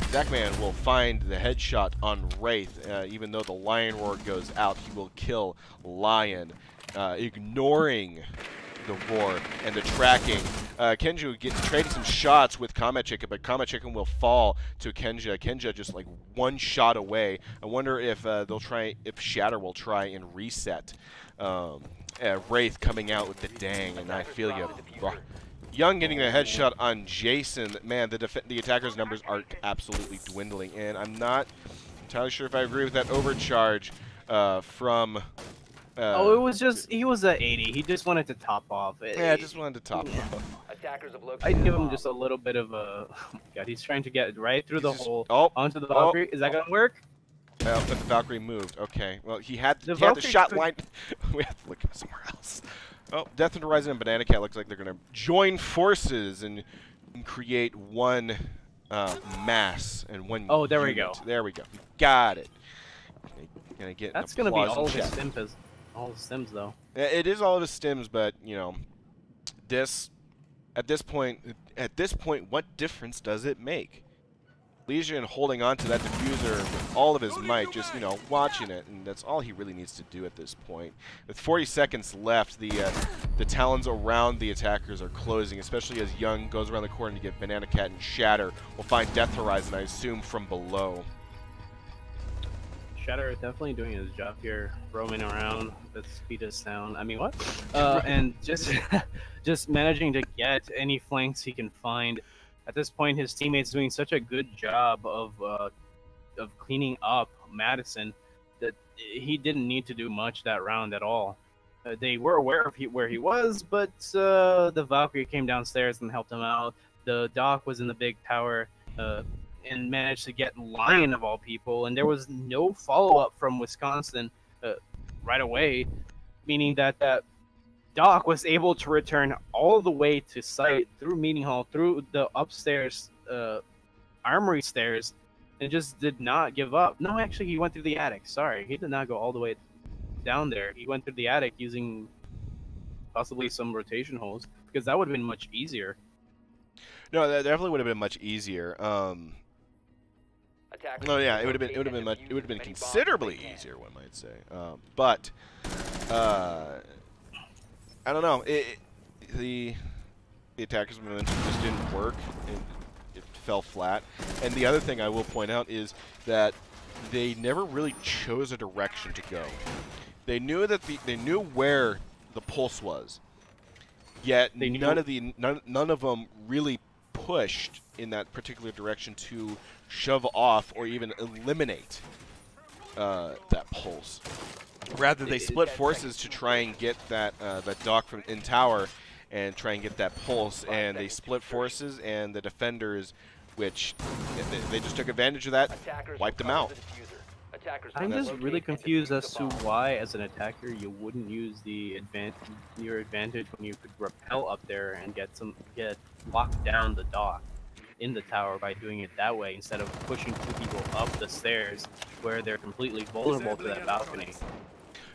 Zachman will find the headshot on Wraith. Even though the Lion Roar goes out, he will kill Lion, ignoring the roar and the tracking. Kenja trading some shots with Comet Chicken, but Comet Chicken will fall to Kenja. Kenja just like one shot away. I wonder if if Shatter will try and reset. Wraith coming out with the dang, and I feel you. Young getting a headshot on Jason. Man, the attackers' numbers are absolutely dwindling, and I'm not entirely sure if I agree with that overcharge from... it was just, he was at 80. He just wanted to top off. Yeah, I just wanted to top off. Attackers have located I'd give the him bomb. just a little bit of a... Oh my god, he's trying to get right through the hole Oh, onto the Valkyrie. Is that going to work? Well, but the Valkyrie moved. Okay. Well, he had the Valkyrie shot could- line. We have to look somewhere else. Oh, Death and Horizon and Banana Cat looks like they're going to join forces and create one mass and one Oh, there we unit. go. There we go. We got it. Gonna get That's going to be all of his stims, though. It is all of his stims, but, at this point, what difference does it make? Legion holding on to that diffuser with all of his might, just, watching it, and that's all he really needs to do at this point. With 40 seconds left, the talons around the attackers are closing, especially as Young goes around the corner to get Banana Cat and Shatter. Will find Death Horizon, I assume, from below. Shatter definitely doing his job here, roaming around the speed of sound. I mean, what? And just managing to get any flanks he can find. At this point, his teammates doing such a good job of cleaning up Madison that he didn't need to do much that round at all. They were aware of where he was, but the Valkyrie came downstairs and helped him out. The Doc was in the big tower and managed to get Lion of all people, and there was no follow-up from Wisconsin right away, meaning that Doc was able to return all the way to site through Meeting Hall, through the upstairs armory stairs and just did not give up. No, actually, he went through the attic. Sorry, he did not go all the way down there. He went through the attic using possibly some rotation holes, because that would have been much easier. No, that definitely would have been much easier. No, yeah, it would have been considerably easier, one might say. But I don't know. The attacker's momentum just didn't work, and it fell flat. And the other thing I will point out is that they never really chose a direction to go. They knew that they knew where the pulse was, yet none of them really pushed in that particular direction to shove off or even eliminate that pulse. Rather, they split forces to try and get that dock from in tower and try and get that pulse. And they split forces, and the defenders, which they just took advantage of that, wiped them out. I'm just really confused as to why, as an attacker, you wouldn't use your advantage when you could rappel up there and get locked down the dock in the tower by doing it that way, instead of pushing two people up the stairs where they're completely vulnerable to that balcony.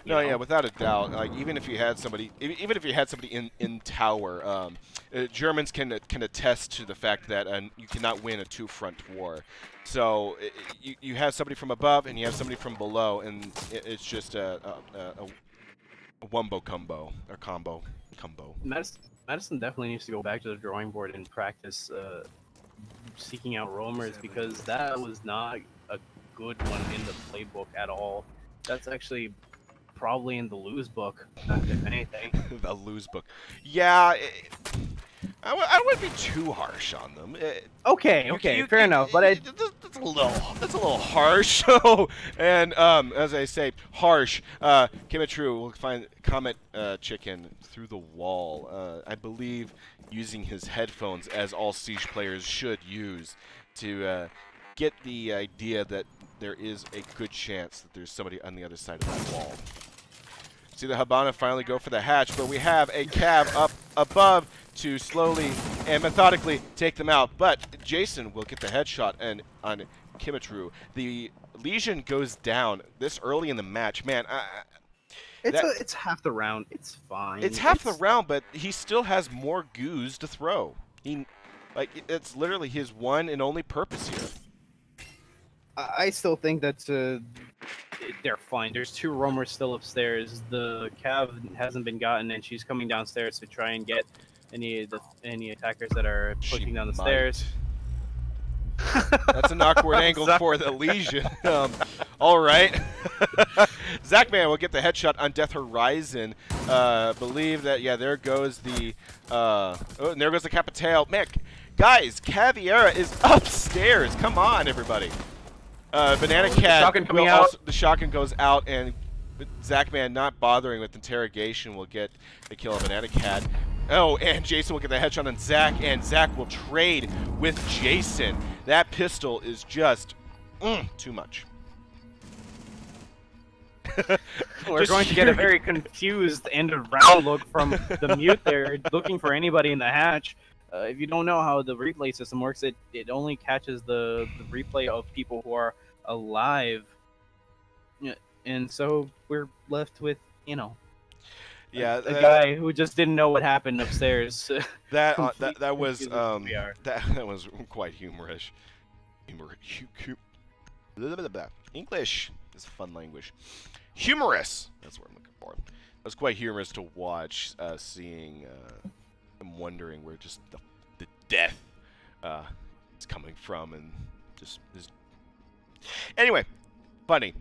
No, yeah, without a doubt. Like even if you had somebody in tower, Germans can attest to the fact that you cannot win a two-front war. So you have somebody from above and you have somebody from below, and it's just a wumbo combo or combo. Madison definitely needs to go back to the drawing board and practice seeking out roamers, because that was not a good one in the playbook at all. That's actually probably in the lose book, if anything. The lose book. Yeah, I wouldn't be too harsh on them. Okay, fair enough. But that's a little harsh. And as I say, harsh. Kimitru will find Comet Chicken through the wall. I believe using his headphones, as all Siege players should use, to get the idea that there is a good chance that there's somebody on the other side of that wall. See the Habana finally go for the hatch, but we have a Cav up above to slowly and methodically take them out. But Jason will get the headshot on Kimitru. The Legion goes down this early in the match. Man, it's half the round. It's fine. It's half the round, but he still has more goos to throw. It's literally his one and only purpose here. I still think that they're fine. There's two roamers still upstairs. The Cav hasn't been gotten, and she's coming downstairs to try and get any attackers that are pushing down the stairs. That's an awkward angle for the Legion. All right. Zachman will get the headshot on Death Horizon. Believe that, yeah, there goes the and there goes the Capitale. Man, guys, Caviera is upstairs. Come on, everybody. Banana Cat. Shotgun coming out. The shotgun goes out, and Zachman, not bothering with interrogation, will get the kill of Banana Cat. Oh, and Jason will get the headshot on Zach, and Zach will trade with Jason. That pistol is just too much. We're going to get a very confused end of round look from the mute there, looking for anybody in the hatch. If you don't know how the replay system works, it only catches the replay of people who are alive. And so we're left with, yeah, a guy who just didn't know what happened upstairs. that was quite humorous. English is a fun language. Humorous. That's what I'm looking for. It was quite humorous to watch, seeing him wondering where just the death is coming from, and just is. Anyway, funny.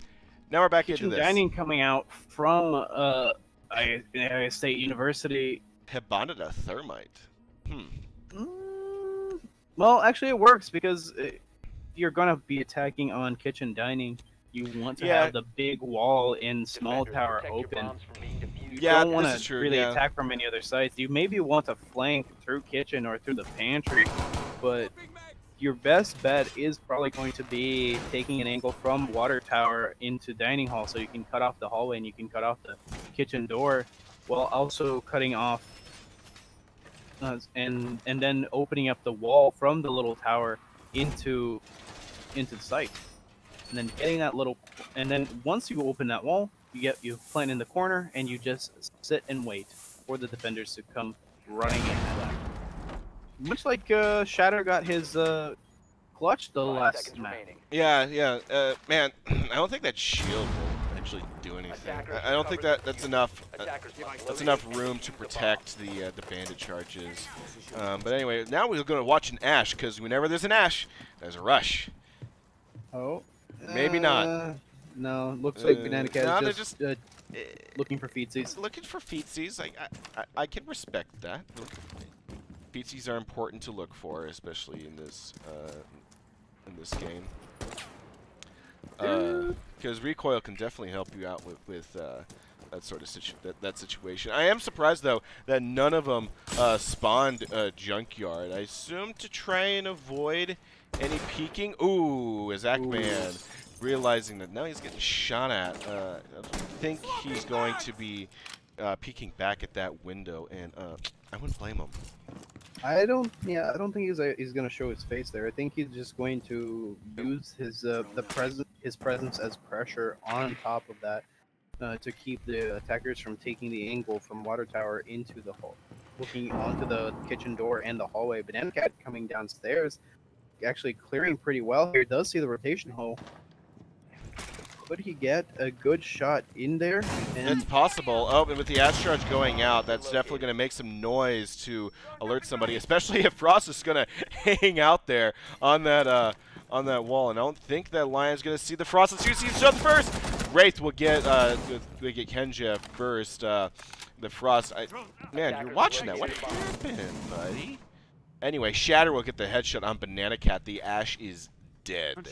Now we're back into this. Dining coming out from Iowa State University. Hebonida Thermite. Well, actually, it works, because you're gonna be attacking on kitchen dining. You want to have the big wall in small tower open. You don't want to really attack from any other sides. You maybe want to flank through kitchen or through the pantry, but your best bet is probably going to be taking an angle from water tower into dining hall, so you can cut off the hallway and you can cut off the kitchen door, while also cutting off and then opening up the wall from the little tower into the site, and then getting that little, and then once you open that wall, you plant in the corner, and you just sit and wait for the defenders to come running in. Much like Shatter got his clutch the 5 last seconds match. remaining. Yeah. Man, I don't think that shield will actually do anything. I don't think that's enough. Attackers must That's locate enough and room to defuse the protect the bandit charges. But anyway, now we're going to watch an Ash, because whenever there's an Ash, there's a rush. Oh. Maybe not. No, looks like Banana Cat no, is just looking for feetsies. Looking for feetsies. I can respect that. Feetsies are important to look for, especially in this game. Because recoil can definitely help you out with that sort of situation. I am surprised though that none of them spawned junkyard. I assume to try and avoid any peeking. Ooh, Zachman realizing that now he's getting shot at. I think he's going to be peeking back at that window, and I wouldn't blame him. I don't think he's gonna show his face there. I think he's just going to use his presence as pressure on top of that to keep the attackers from taking the angle from Water Tower into the hall, looking onto the kitchen door and the hallway. Banana Cat coming downstairs, actually clearing pretty well here. Does see the rotation hole. Could he get a good shot in there? And it's possible. Oh, and with the Ash charge going out, that's definitely going to make some noise to alert somebody, especially if Frost is going to hang out there on that wall. And I don't think that Lion's going to see the Frost. Let's see shot first. Wraith will get Kenja first. The Frost. Man, you're watching that. What happened, buddy? Anyway, Shatter will get the headshot on Banana Cat. The Ash is dead.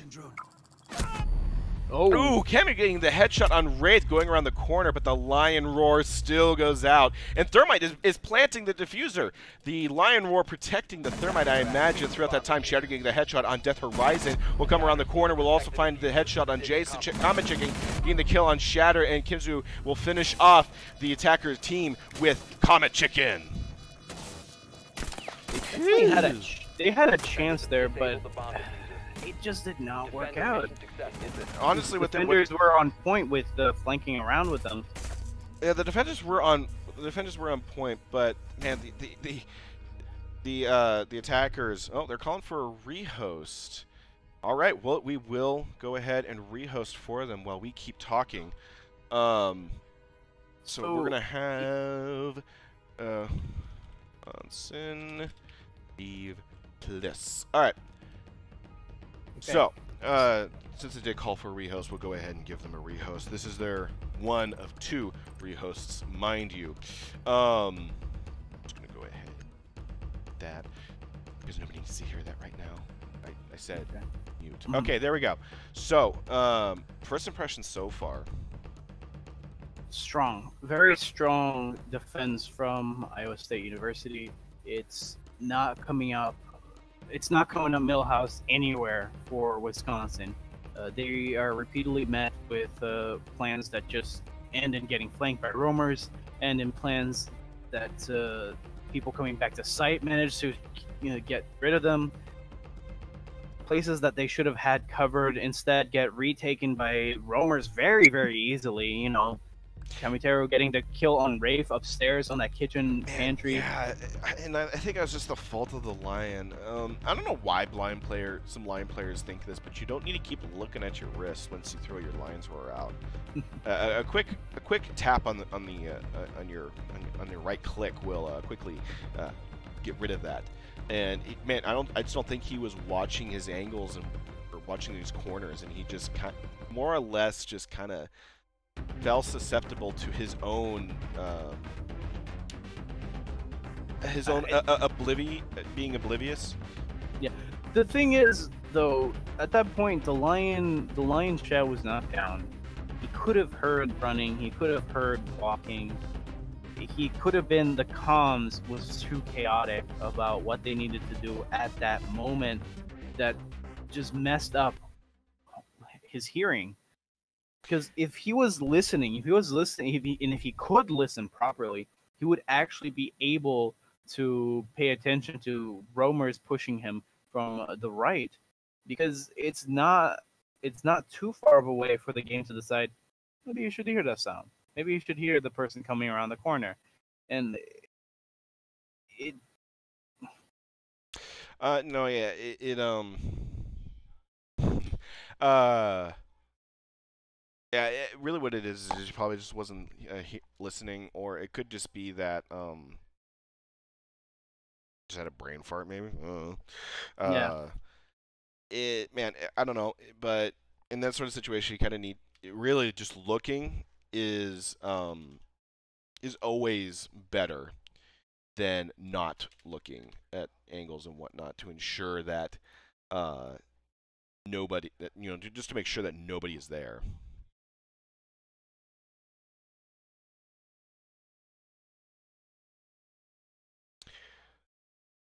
Oh, ooh, Kemi getting the headshot on Wraith going around the corner, but the Lion Roar still goes out. And Thermite is planting the diffuser. The Lion Roar protecting the Thermite, I imagine, throughout that time. Shatter getting the headshot on Death Horizon. Will come around the corner. We'll also find the headshot on Jason. Comet Chicken getting the kill on Shatter, and Kimzu will finish off the attacker team with Comet Chicken. They had a chance there, but it just did not work out. Honestly, the defenders were on point with the flanking around with them. Yeah, the defenders were on point, but man, the attackers. Oh, they're calling for a rehost. All right, well, we will go ahead and rehost for them while we keep talking. So we're gonna have Onsen Eve Bliss. All right. Okay. So, since they did call for a rehost, we'll go ahead and give them a rehost. This is their one of 2 rehosts, mind you. I'm just going to go ahead with that, because nobody needs to hear that right now. I said mute. Okay, there we go. So, first impressions so far. Strong. Very strong defense from Iowa State University. It's not coming up. It's not coming up Millhouse anywhere for Wisconsin. They are repeatedly met with plans that just end in getting flanked by roamers, and in plans that people coming back to site manage to get rid of them. Places that they should have had covered instead get retaken by roamers very, very easily. Kamitero getting the kill on Rafe upstairs on that kitchen pantry. Yeah, and I think that was just the fault of the Lion. I don't know why some Lion players think this, but you don't need to keep looking at your wrist once you throw your Lion's Roar out. A quick tap on your right click will quickly get rid of that. And man, I just don't think he was watching his angles or watching these corners, and he just more or less just kind of fell susceptible to his own being oblivious. Yeah. The thing is, though, at that point, the lion's shell was not down. He could have heard running. He could have heard walking. He could have been the comms was too chaotic about what they needed to do at that moment that just messed up his hearing. Because if he was listening, and if he could listen properly, he would actually be able to pay attention to roamers pushing him from the right because it's not too far of a way for the game to decide. Maybe you should hear that sound. Maybe you should hear the person coming around the corner, and it. No, yeah, uh, yeah, really what it is he probably just wasn't listening, or it could just be that just had a brain fart maybe. Yeah. Man, I don't know, but in that sort of situation, you kind of need really just looking is always better than not looking at angles and whatnot to ensure that nobody, that just to make sure that nobody is there.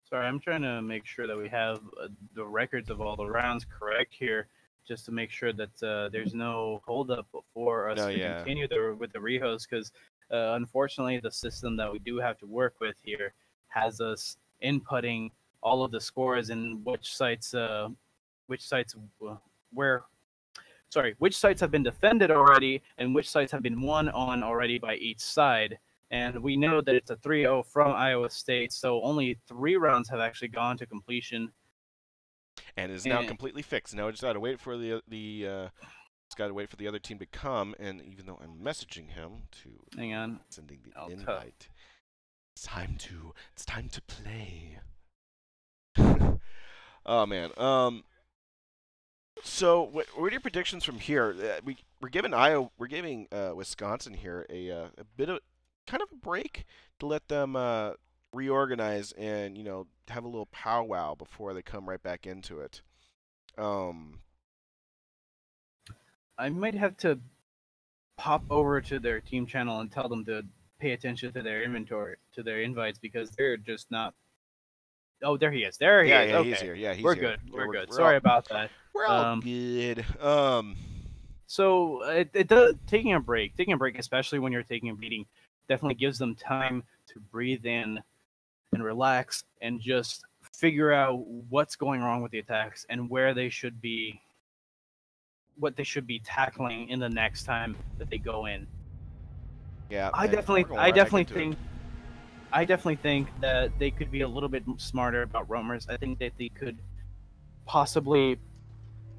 Sorry, I'm trying to make sure that we have the records of all the rounds correct here, just to make sure that there's no holdup for us to continue with the rehost, because unfortunately the system that we do have to work with here has us inputting all of the scores and which sites have been defended already and which sites have been won on already by each side. And we know that it's a 3-0 from Iowa State, so only 3 rounds have actually gone to completion. And is now completely fixed. Now we just got to wait for the other team to come. And even though I'm messaging him to sending the invite, it's time to play. Oh man. So what are your predictions from here? We're giving Wisconsin here a bit of kind of a break to let them reorganize and have a little powwow before they come right back into it. I might have to pop over to their team channel and tell them to pay attention to their inventory, to their invites, because they're just not. Oh, there he is. There he is. Yeah, okay. He's here. Yeah, he's we're here. Good. We're good. We're Sorry about that. We're all good. So it does, taking a break, especially when you're taking a beating, definitely gives them time to breathe in and relax and just figure out what's going wrong with the attacks and what they should be tackling in the next time that they go in. Yeah, I definitely think that they could be a little bit smarter about roamers. I think that they could possibly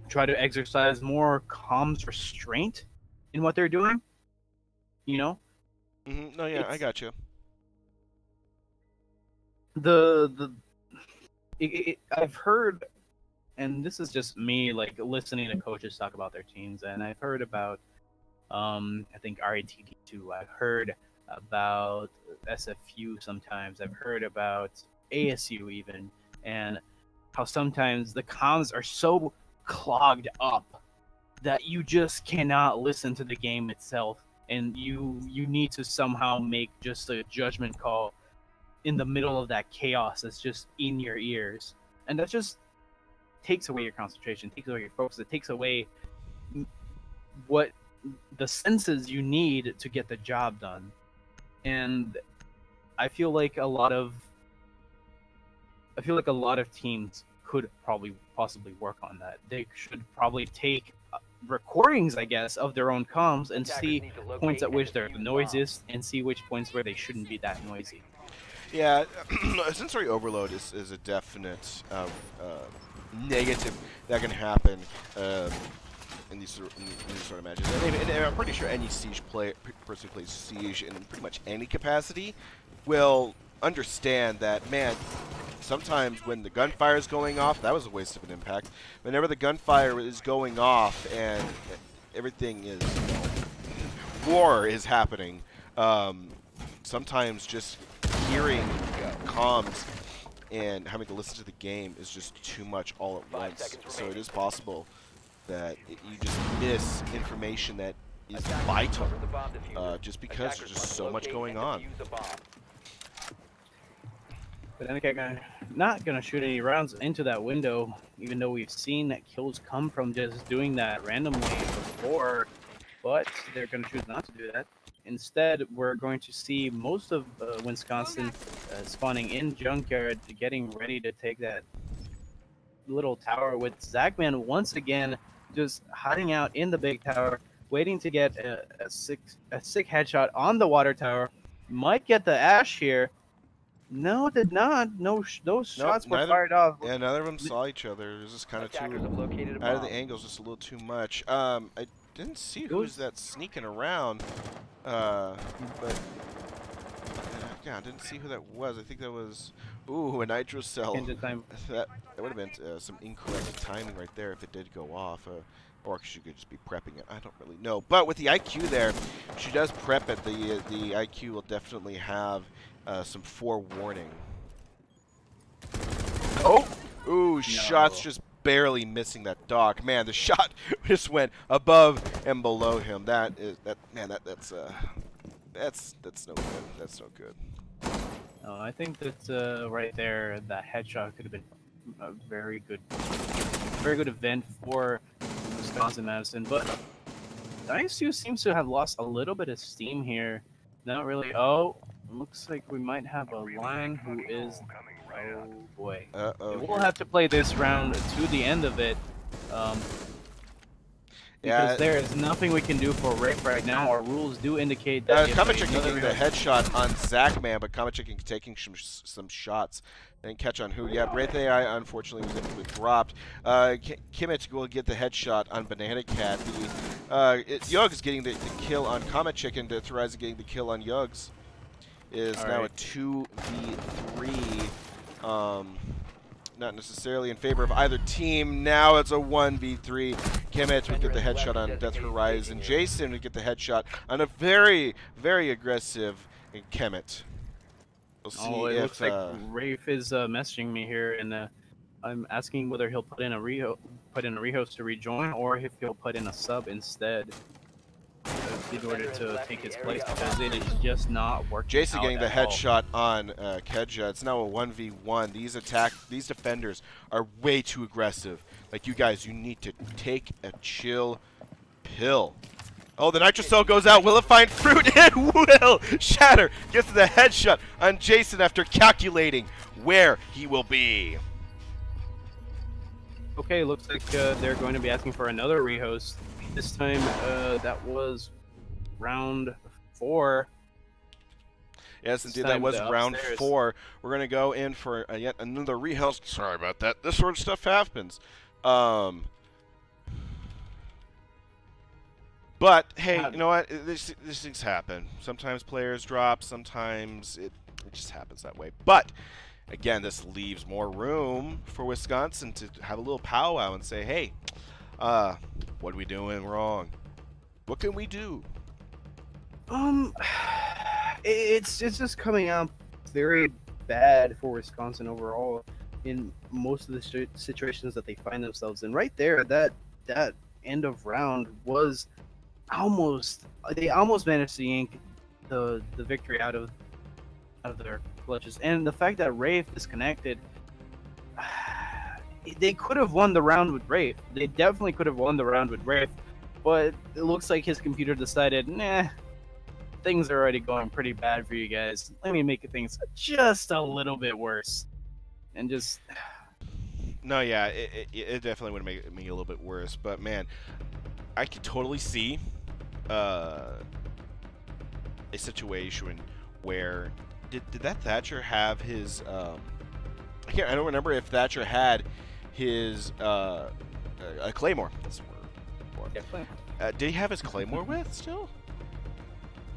try to exercise more comms restraint in what they're doing. No, yeah, I got you. I've heard, and this is just me like listening to coaches talk about their teams, and I've heard about I think RATD2. I've heard about SFU sometimes. I've heard about ASU even, and how sometimes the comms are so clogged up that you just cannot listen to the game itself, and you need to somehow make just a judgment call in the middle of that chaos that's just in your ears, and that just takes away your concentration, takes away your focus, it takes away what the senses you need to get the job done. And I feel like a lot of teams could possibly work on that. They should probably take recordings, I guess, of their own comms and see points at which they're the noisiest and see which points where they shouldn't be that noisy. Yeah, sensory overload is a definite negative that can happen in these sort of matches. And I'm pretty sure any Siege person who plays Siege in pretty much any capacity will understand that, man, sometimes when the gunfire is going off, that was a waste of an impact. Whenever the gunfire is going off and everything is, war is happening, sometimes just hearing comms and having to listen to the game is just too much all at once. So it is possible that you just miss information that is vital just because there's just so much going on. But then again, not going to shoot any rounds into that window, even though we've seen that kills come from just doing that randomly before, but they're going to choose not to do that. Instead, we're going to see most of Wisconsin spawning in Junkyard, getting ready to take that little tower with Zagman once again just hiding out in the big tower, waiting to get a sick headshot on the water tower. Might get the Ash here. No, did not. Those Nope, shots were fired off. yeah, neither of them saw each other. It was just kind of Attackers have too located a out of the bomb. angles, just a little too much. I didn't see It who's was- that sneaking around, but yeah, I didn't see who that was. I think that was a nitro cell. Into time. That would have been some incorrect timing right there if it did go off. Or she could just be prepping it. I don't really know. But with the IQ there, she does prep it. The IQ will definitely have some forewarning. Oh! Ooh, shots just barely missing that dog. Man, the shot just went above and below him. That's no good. That's no good. I think that right there, that headshot could have been a very good event for Wisconsin Madison. But ISU seems to have lost a little bit of steam here. Not really. Oh, looks like we might have a line who is. Oh boy. We'll have to play this round to the end of it. Because there is nothing we can do for Rafe right now. Our rules do indicate that. Kamachik getting the headshot on Zachman, but Kamachik taking some shots. Didn't catch on who. Yeah, Wraith AI unfortunately was dropped. Kimmich will get the headshot on Banana Cat. Yugs getting the kill on Kamachik, and Horizon getting the kill on Yugs. Is now a 2v3. Not necessarily in favor of either team. Now it's a 1v3. Kimmich would get the headshot on Death Horizon. Jason would get the headshot on a very, very aggressive Kemet. We'll see it if, looks like Rafe is messaging me here, and I'm asking whether he'll put in a rehost to rejoin, or if he'll put in a sub instead in order to take his place, because it is just not working. Jason getting the headshot all. on Kedja. It's now a 1v1. These defenders are way too aggressive. Like, you guys, you need to take a chill pill. Oh, the nitro cell goes out. Will it find fruit? It will! Shatter gets the headshot on Jason after calculating where he will be. Okay, looks like they're going to be asking for another rehost. This time, that was round 4. Yes, indeed, that was round 4. We're going to go in for yet another rehost. Sorry about that. This sort of stuff happens. But, hey, you know what? These things happen. Sometimes players drop. Sometimes it just happens that way. But, again, this leaves more room for Wisconsin to have a little powwow and say, hey, what are we doing wrong? What can we do? It's just coming out very bad for Wisconsin overall in most of the situations that they find themselves in. Right there, that end of round was they almost managed to yank the victory out of their clutches. And the fact that Rafe disconnected, they could have won the round with Rafe. They definitely could have won the round with Rafe, but it looks like his computer decided, nah, things are already going pretty bad for you guys. Let me make things just a little bit worse. And just... No, yeah, it definitely would make me a little bit worse. But, man, I could totally see a situation where... Did that Thatcher have his... I don't remember if Thatcher had his a Claymore. That's the word. Yeah, Claymore. Did he have his Claymore with still?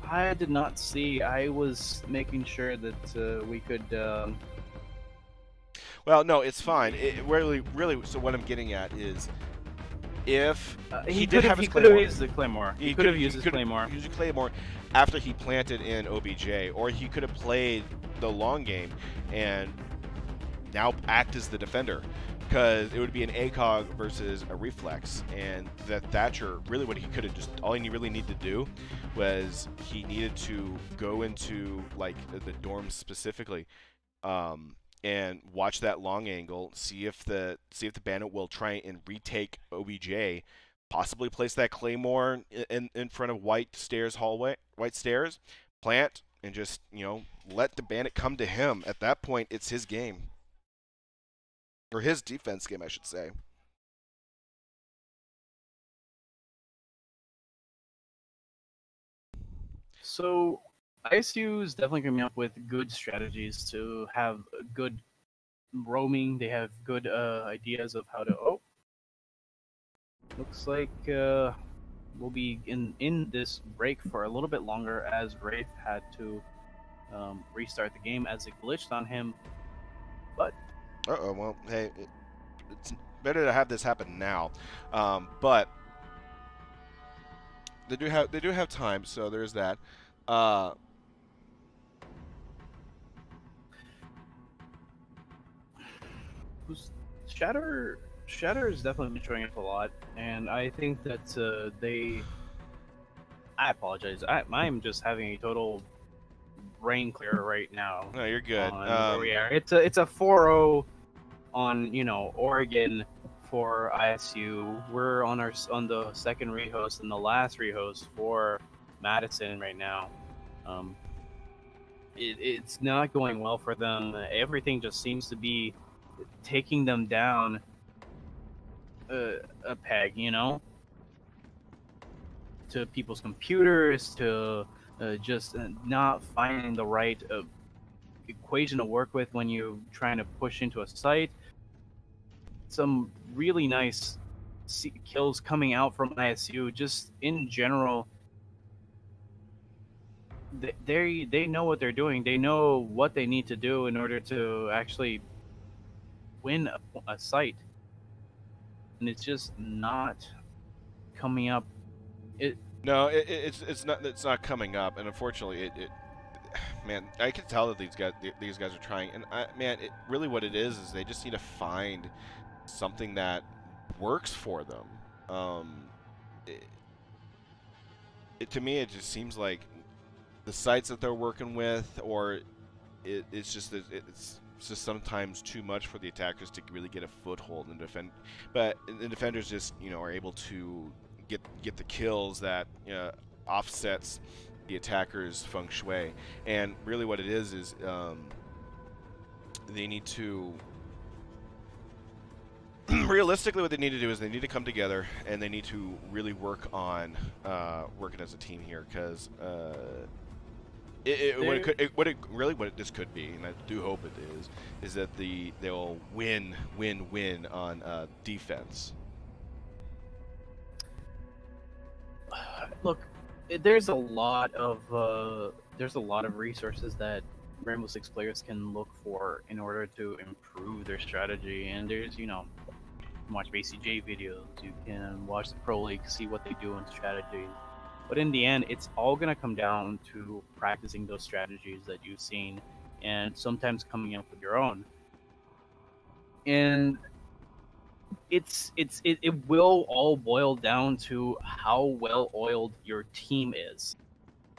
I did not see. I was making sure that we could... Well, no, it's fine. Really, so what I'm getting at is, if he did have his could have Claymore, used the Claymore. He could have used his Claymore. Used a Claymore after he planted in OBJ, or he could have played the long game and now act as the defender, because it would be an ACOG versus a reflex, and that Thatcher, really what he could have all he really needed to do was he needed to go into like the dorms specifically, and watch that long angle, see if the bandit will try and retake OBJ, possibly place that Claymore in front of white stairs, plant, and just, let the bandit come to him. At that point, it's his game. or his defense game, I should say. So ISU is definitely coming up with good strategies to have good roaming. They have good ideas of how to. Oh, looks like we'll be in this break for a little bit longer as Wraith had to restart the game as it glitched on him. But Well, hey, it's better to have this happen now, but they do have time, so there's that. Shatter is definitely been showing up a lot, and I think that I apologize. I'm just having a total brain clear right now. No, you're good. On where we are. It's a 4-0 on Oregon for ISU. We're on the second rehost and the last rehost for Madison right now. It's not going well for them. Everything just seems to be taking them down a peg, to people's computers, to just not finding the right equation to work with when you're trying to push into a site. Some really nice kills coming out from ISU. Just in general, they know what they're doing. They know what they need to do in order to actually win a site, and it's just not coming up. It's not coming up, and unfortunately, man, I can tell that these guys are trying, and really what it is they just need to find something that works for them. To me, it just seems like the sites that they're working with, or it's just sometimes too much for the attackers to really get a foothold and defend. But the defenders just are able to get the kills that offsets the attackers' feng shui. And really, what it is they need to. Realistically, what they need to do is they need to come together and they need to really work on working as a team here, because what this could be, and I do hope it is that they'll win on defense. Look, there's a lot of resources that Rainbow Six players can look for in order to improve their strategy, and there's watch BCJ videos, you can watch the Pro League, see what they do in strategy. But in the end, it's all going to come down to practicing those strategies that you've seen, and sometimes coming up with your own. And it will all boil down to how well oiled your team is,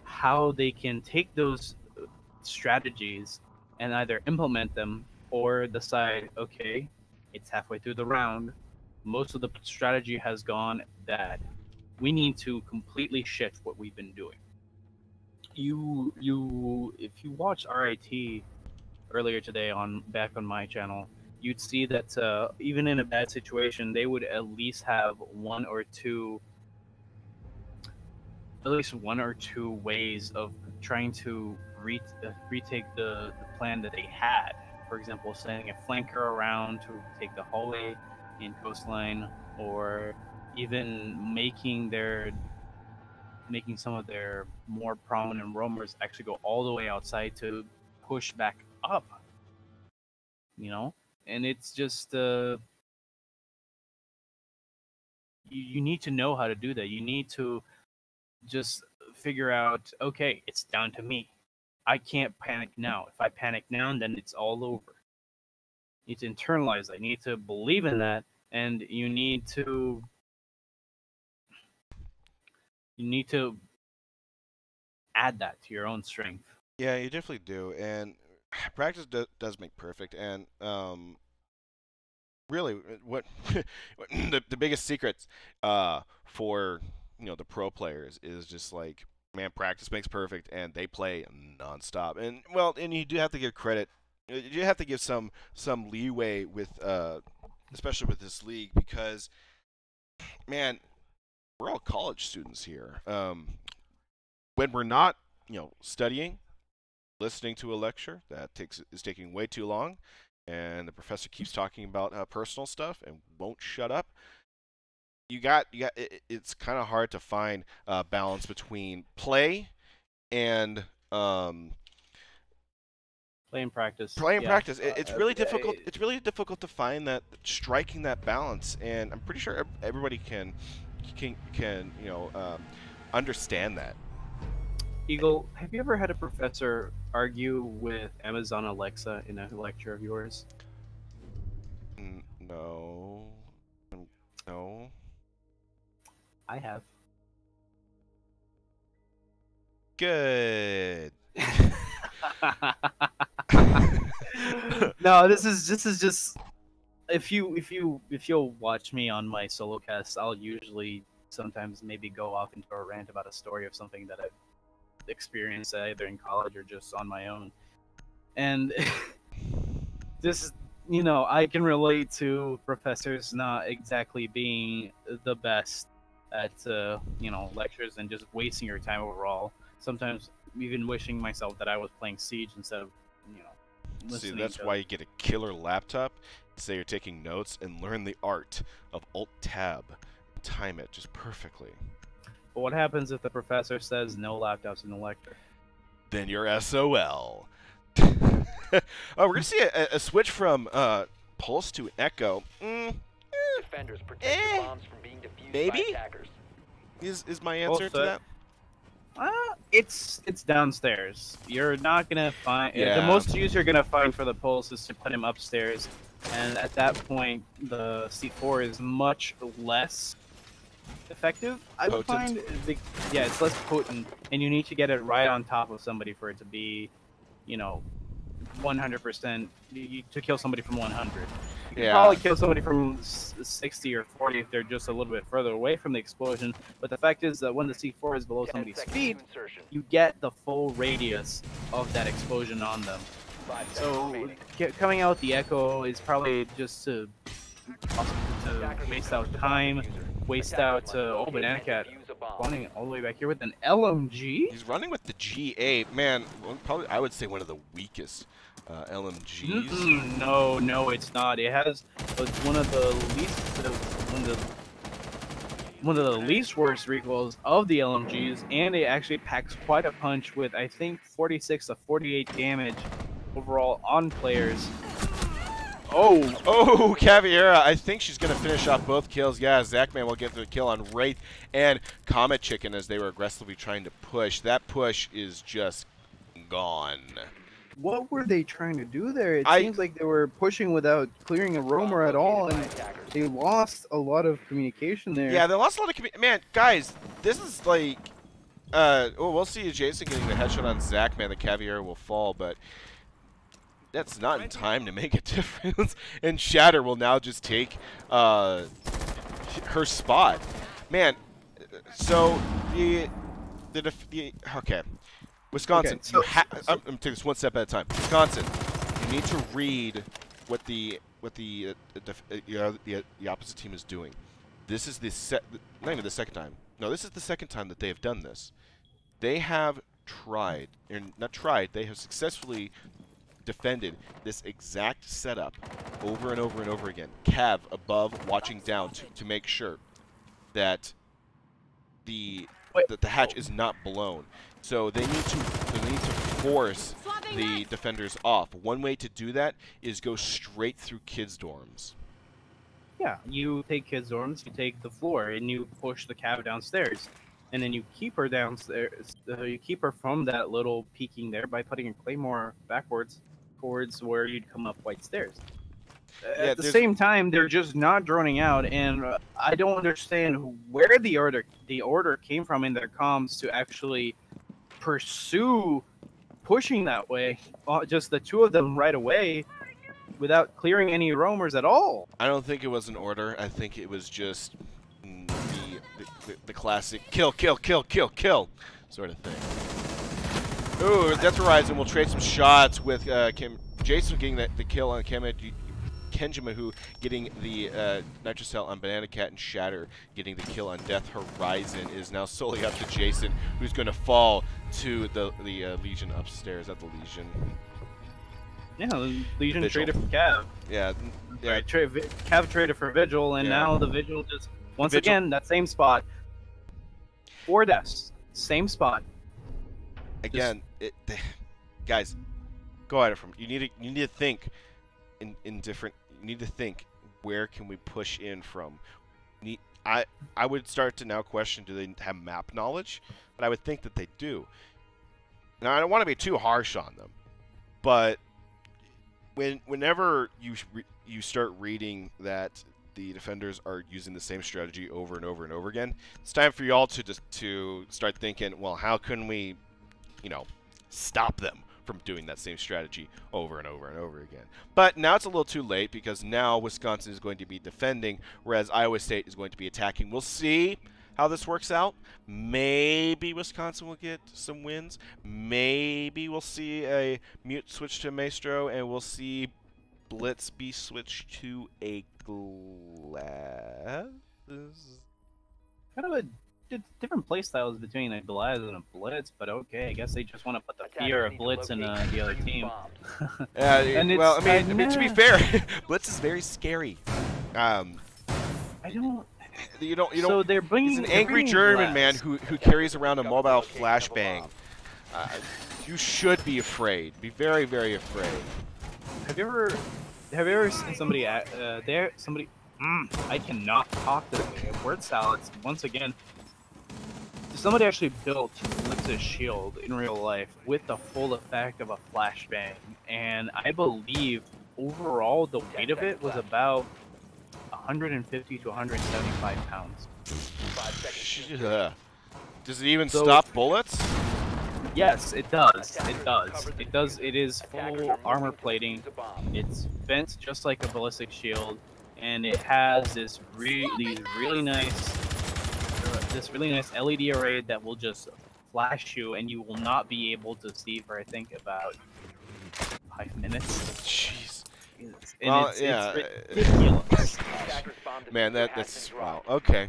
how they can take those strategies and either implement them or decide, okay, it's halfway through the round, most of the strategy has gone bad, we need to completely shift what we've been doing. If you watched RIT earlier today back on my channel, you'd see that even in a bad situation, they would at least have one or two ways of trying to retake the plan that they had. For example, sending a flanker around to take the hallway in coastline, or even making some of their more prominent roamers actually go all the way outside to push back up. And it's just you need to know how to do that. You need to just figure out, okay, it's down to me. I can't panic now. If I panic now, then it's all over. You need to internalize that. You need to believe in that, and you need to add that to your own strength. Yeah, you definitely do, and practice does make perfect. And really, what the biggest secrets for the pro players is just like, man, practice makes perfect, and they play nonstop. And you do have to give credit you have to give some leeway with, especially with this league, because, man, we're all college students here. When we're not, studying, listening to a lecture that is taking way too long, and the professor keeps talking about personal stuff and won't shut up, it's kind of hard to find balance between play and Play and practice. practice. It's really difficult. It's really difficult to find striking that balance, and I'm pretty sure everybody can understand that. Eagle, have you ever had a professor argue with Amazon Alexa in a lecture of yours? No. No. I have. Good. No, this is just if you'll watch me on my solo cast, I'll usually sometimes maybe go off into a rant about a story of something that I've experienced either in college or just on my own. And this, I can relate to professors not exactly being the best at lectures and just wasting your time overall. Sometimes even wishing myself that I was playing Siege instead of See, listening that's to... why you get a killer laptop, say you're taking notes, and learn the art of Alt-Tab. Time it just perfectly. But what happens if the professor says no laptops in the lecture? Then you're SOL. Oh, we're gonna see a switch from Pulse to Echo. Defenders protect your bombs from being defused Maybe? by attackers. Is my answer to that? It's downstairs. You're not gonna find Yeah. the most use you're gonna find for the Pulse is to put him upstairs, and at that point the C4 is much less effective. I would find it's less potent, and you need to get it right on top of somebody for it to be, 100% to kill somebody from 100. You can probably kill somebody from 60 or 40 if they're just a little bit further away from the explosion, but the fact is that when the C4 is below 10 somebody's seconds feet, to insertion. you get the full radius of that explosion on them. 5 seconds So remaining. coming out with the Echo is probably just to waste out time, waste out Banana Cat running all the way back here with an LMG. He's running with the G8. Man, probably I would say one of the weakest LMGs. No, it's not. It has one of the least worst recoils of the LMGs, and it actually packs quite a punch with, I think, 46 to 48 damage overall on players. Oh, Caviera, I think she's going to finish off both kills. Yeah, Zachman will get the kill on Wraith and Comet Chicken as they were aggressively trying to push. That push is just gone. What were they trying to do there? It seems like they were pushing without clearing a roamer at all, and they lost a lot of communication there. Yeah, they lost a lot of communication. Man, guys, this is like... we'll see Jason getting the headshot on Zachman. The Caviera will fall, but... that's not in time to make a difference. And Shatter will now just take her spot. Man, so okay. Wisconsin, okay, I'm gonna take this one step at a time. Wisconsin, you need to read what the opposite team is doing. This is not even the second time. No, this is the second time that they have done this. They have tried, or not tried. They have successfully defended this exact setup over and over and over again. Cav above, watching down to make sure that the hatch is not blown. So they need to force the defenders off. One way to do that is go straight through kids' dorms. Yeah, you take kids' dorms, you take the floor, and you push the Cav downstairs. And then you keep her downstairs. You keep her from that little peeking there by putting a claymore backwards towards where you'd come up white stairs. At the same time, they're just not droning out, and I don't understand where the order came from in their comms to actually pursue pushing that way. Just the two of them right away, without clearing any roamers at all. I don't think it was an order. I think it was just the classic kill sort of thing. Ooh, Death Horizon will trade some shots with Jason getting the kill on Kenji Mahu getting the Nitrocell on Banana Cat, and Shatter getting the kill on Death Horizon is now solely up to Jason, who's going to fall to the Legion upstairs at the Legion. Yeah, the Legion Vigil. traded for Cav. Yeah, yeah. Right, Cav traded for Vigil, and Yeah. now the Vigil just once Vigil. again that same spot. 4 deaths, same spot. Again, guys, go at it from. You need to think in different. You need to think, where can we push in from? I would start to now question, do they have map knowledge? But I would think that they do. Now, I don't want to be too harsh on them, but whenever you start reading that the defenders are using the same strategy over and over and over again, it's time for y'all to start thinking, well, how can we, stop them from doing that same strategy over and over and over again? But now it's a little too late, because now Wisconsin is going to be defending, whereas Iowa State is going to be attacking. We'll see how this works out. Maybe Wisconsin will get some wins. Maybe we'll see a mute switch to Maestro, and we'll see Blitz be switched to a Glass. Kind of a different play styles between a Glass and a Blitz, but okay, I guess they just want to put the fear of Blitz in the other team. And well, I it's mean, to be fair, Blitz is very scary. I don't. You don't. So they're bringing. He's an angry German man who carries around a mobile flashbang. You should be afraid. Be very, very afraid. Have you ever seen somebody I cannot talk to word salads once again. Somebody actually built Blitz's shield in real life with the full effect of a flashbang, and I believe overall the weight of it was about 150 to 175 pounds. Does it even stop bullets? Yes, it does. It does. It does. It is full armor plating. It's bent just like a ballistic shield, and it has this really nice LED array that will just flash you, and you will not be able to see for I think about 5 minutes. Jeez. And Well, it's ridiculous. Man, that's wow. Okay.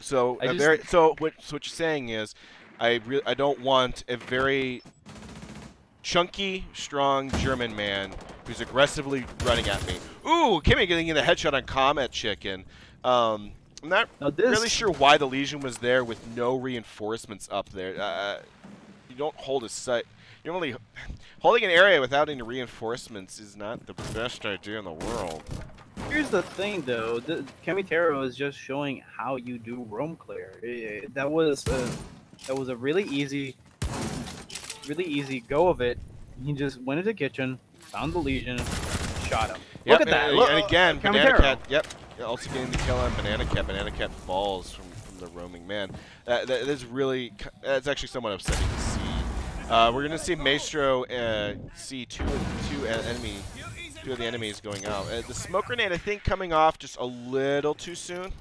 So what you're saying is, I don't want a very chunky, strong German man who's aggressively running at me. Ooh, Kimmy getting in the headshot on Comet Chicken. I'm not really sure why the Legion was there with no reinforcements up there. You don't hold a site. You're only holding an area without any reinforcements is not the best idea in the world. Here's the thing, though. Kemitero is just showing how you do roam clear. That was a really easy go of it. He just went into the kitchen, found the Legion, shot him. Yep, Look at that! And again, Banana Kemitero. Cat. Yep. Also getting the kill on Banana Cat. Banana Cat falls from the roaming man. That is really. That's actually somewhat upsetting to see. We're gonna see Maestro see two of the enemies going out. The smoke grenade, I think, coming off just a little too soon.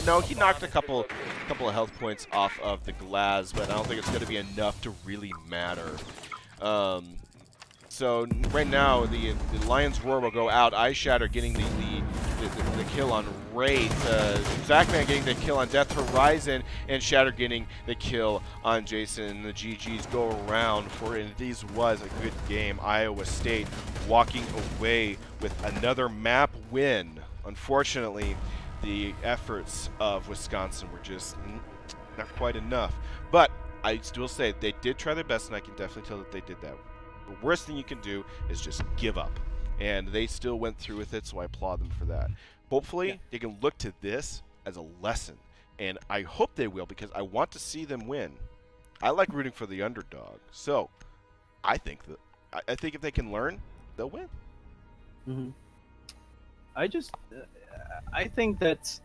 No, he knocked a couple of health points off of the Glass, but I don't think it's gonna be enough to really matter. So right now, the Lion's Roar will go out. Eye Shatter getting the kill on Wraith. Zachman getting the kill on Death Horizon, and Shatter getting the kill on Jason. And the GGs go around for it. And this was a good game. Iowa State walking away with another map win. Unfortunately, the efforts of Wisconsin were just not quite enough. But I still say they did try their best, and I can definitely tell that they did that. The worst thing you can do is just give up. And they still went through with it, so I applaud them for that. Hopefully, they can look to this as a lesson. And I hope they will, because I want to see them win. I like rooting for the underdog. So, I think if they can learn, they'll win. Mm-hmm. I think that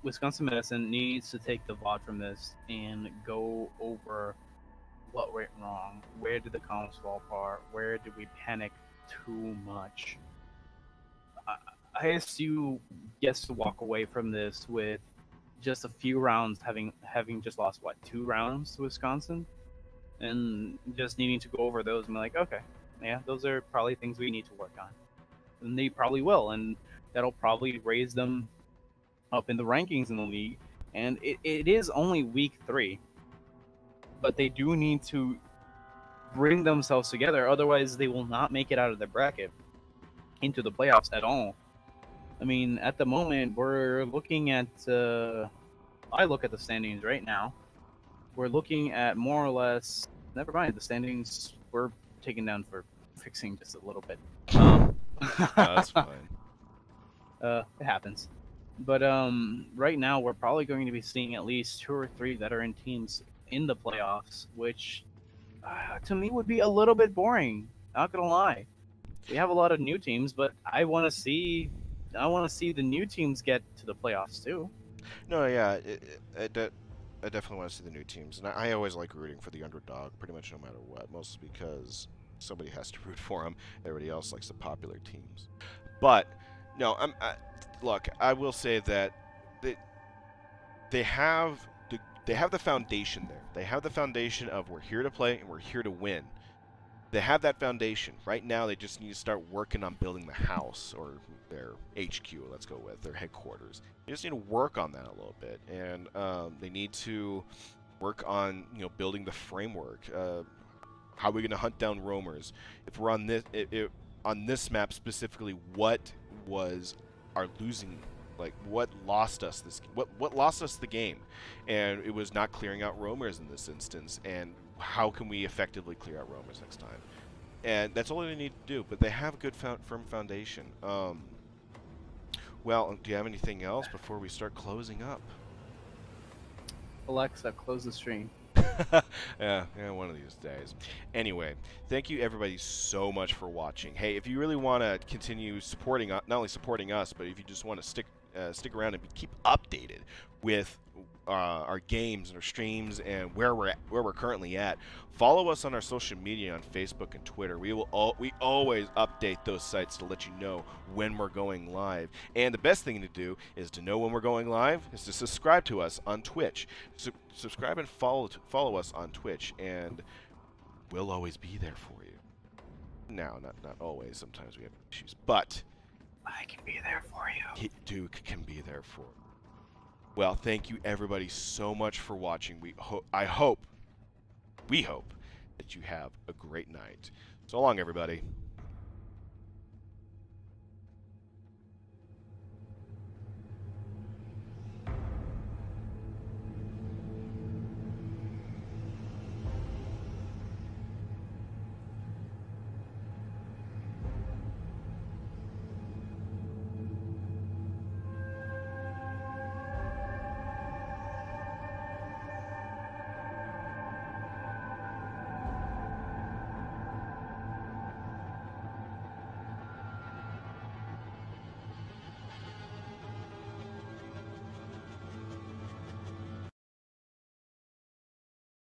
Wisconsin Madison needs to take the VOD from this and go over what went wrong. Where did the comms fall apart? Where did we panic too much? ISU gets to walk away from this with just a few rounds, having just lost, what, 2 rounds to Wisconsin? and just needing to go over those and be like, okay, yeah, those are probably things we need to work on. And they probably will, and that'll probably raise them up in the rankings in the league. And it is only week 3, but they do need to bring themselves together, otherwise they will not make it out of the bracket into the playoffs at all. I mean, at the moment, we're looking at, I look at the standings right now, we're looking at more or less, never mind, the standings were taken down for fixing just a little bit. No, that's fine. It happens. But right now, we're probably going to be seeing at least 2 or 3 veteran teams in the playoffs, which to me would be a little bit boring. Not gonna lie. We have a lot of new teams, but I want to see the new teams get to the playoffs too. No, yeah, I definitely want to see the new teams, and I always like rooting for the underdog, pretty much no matter what. Mostly because somebody has to root for them. Everybody else likes the popular teams. But no, look, I will say that they have the foundation there. They have the foundation of we're here to play and we're here to win. They have that foundation. Right now, they just need to start working on building the house, or their HQ, let's go with, their headquarters. They just need to work on that a little bit, and they need to work on, building the framework. How are we going to hunt down roamers? If we're on this map specifically, what was our losing, like what lost us what lost us the game? And it was not clearing out roamers in this instance, and how can we effectively clear out roamers next time? And that's all they need to do, but they have a good firm foundation. Well, do you have anything else before we start closing up? Alexa, close the stream. yeah, one of these days. Anyway, thank you everybody so much for watching. Hey, if you really want to continue supporting, not only supporting us, but if you just want to stick around and keep updated with our games and our streams and where we're currently at, follow us on our social media on Facebook and Twitter. We always update those sites to let you know when we're going live. And the best thing to do is to know when we're going live is to subscribe to us on Twitch. Subscribe and follow us on Twitch, and we'll always be there for you. Now, not always. Sometimes we have issues, but I can be there for you. Duke can be there for you. Well, thank you everybody so much for watching. We hope that you have a great night. So long, everybody.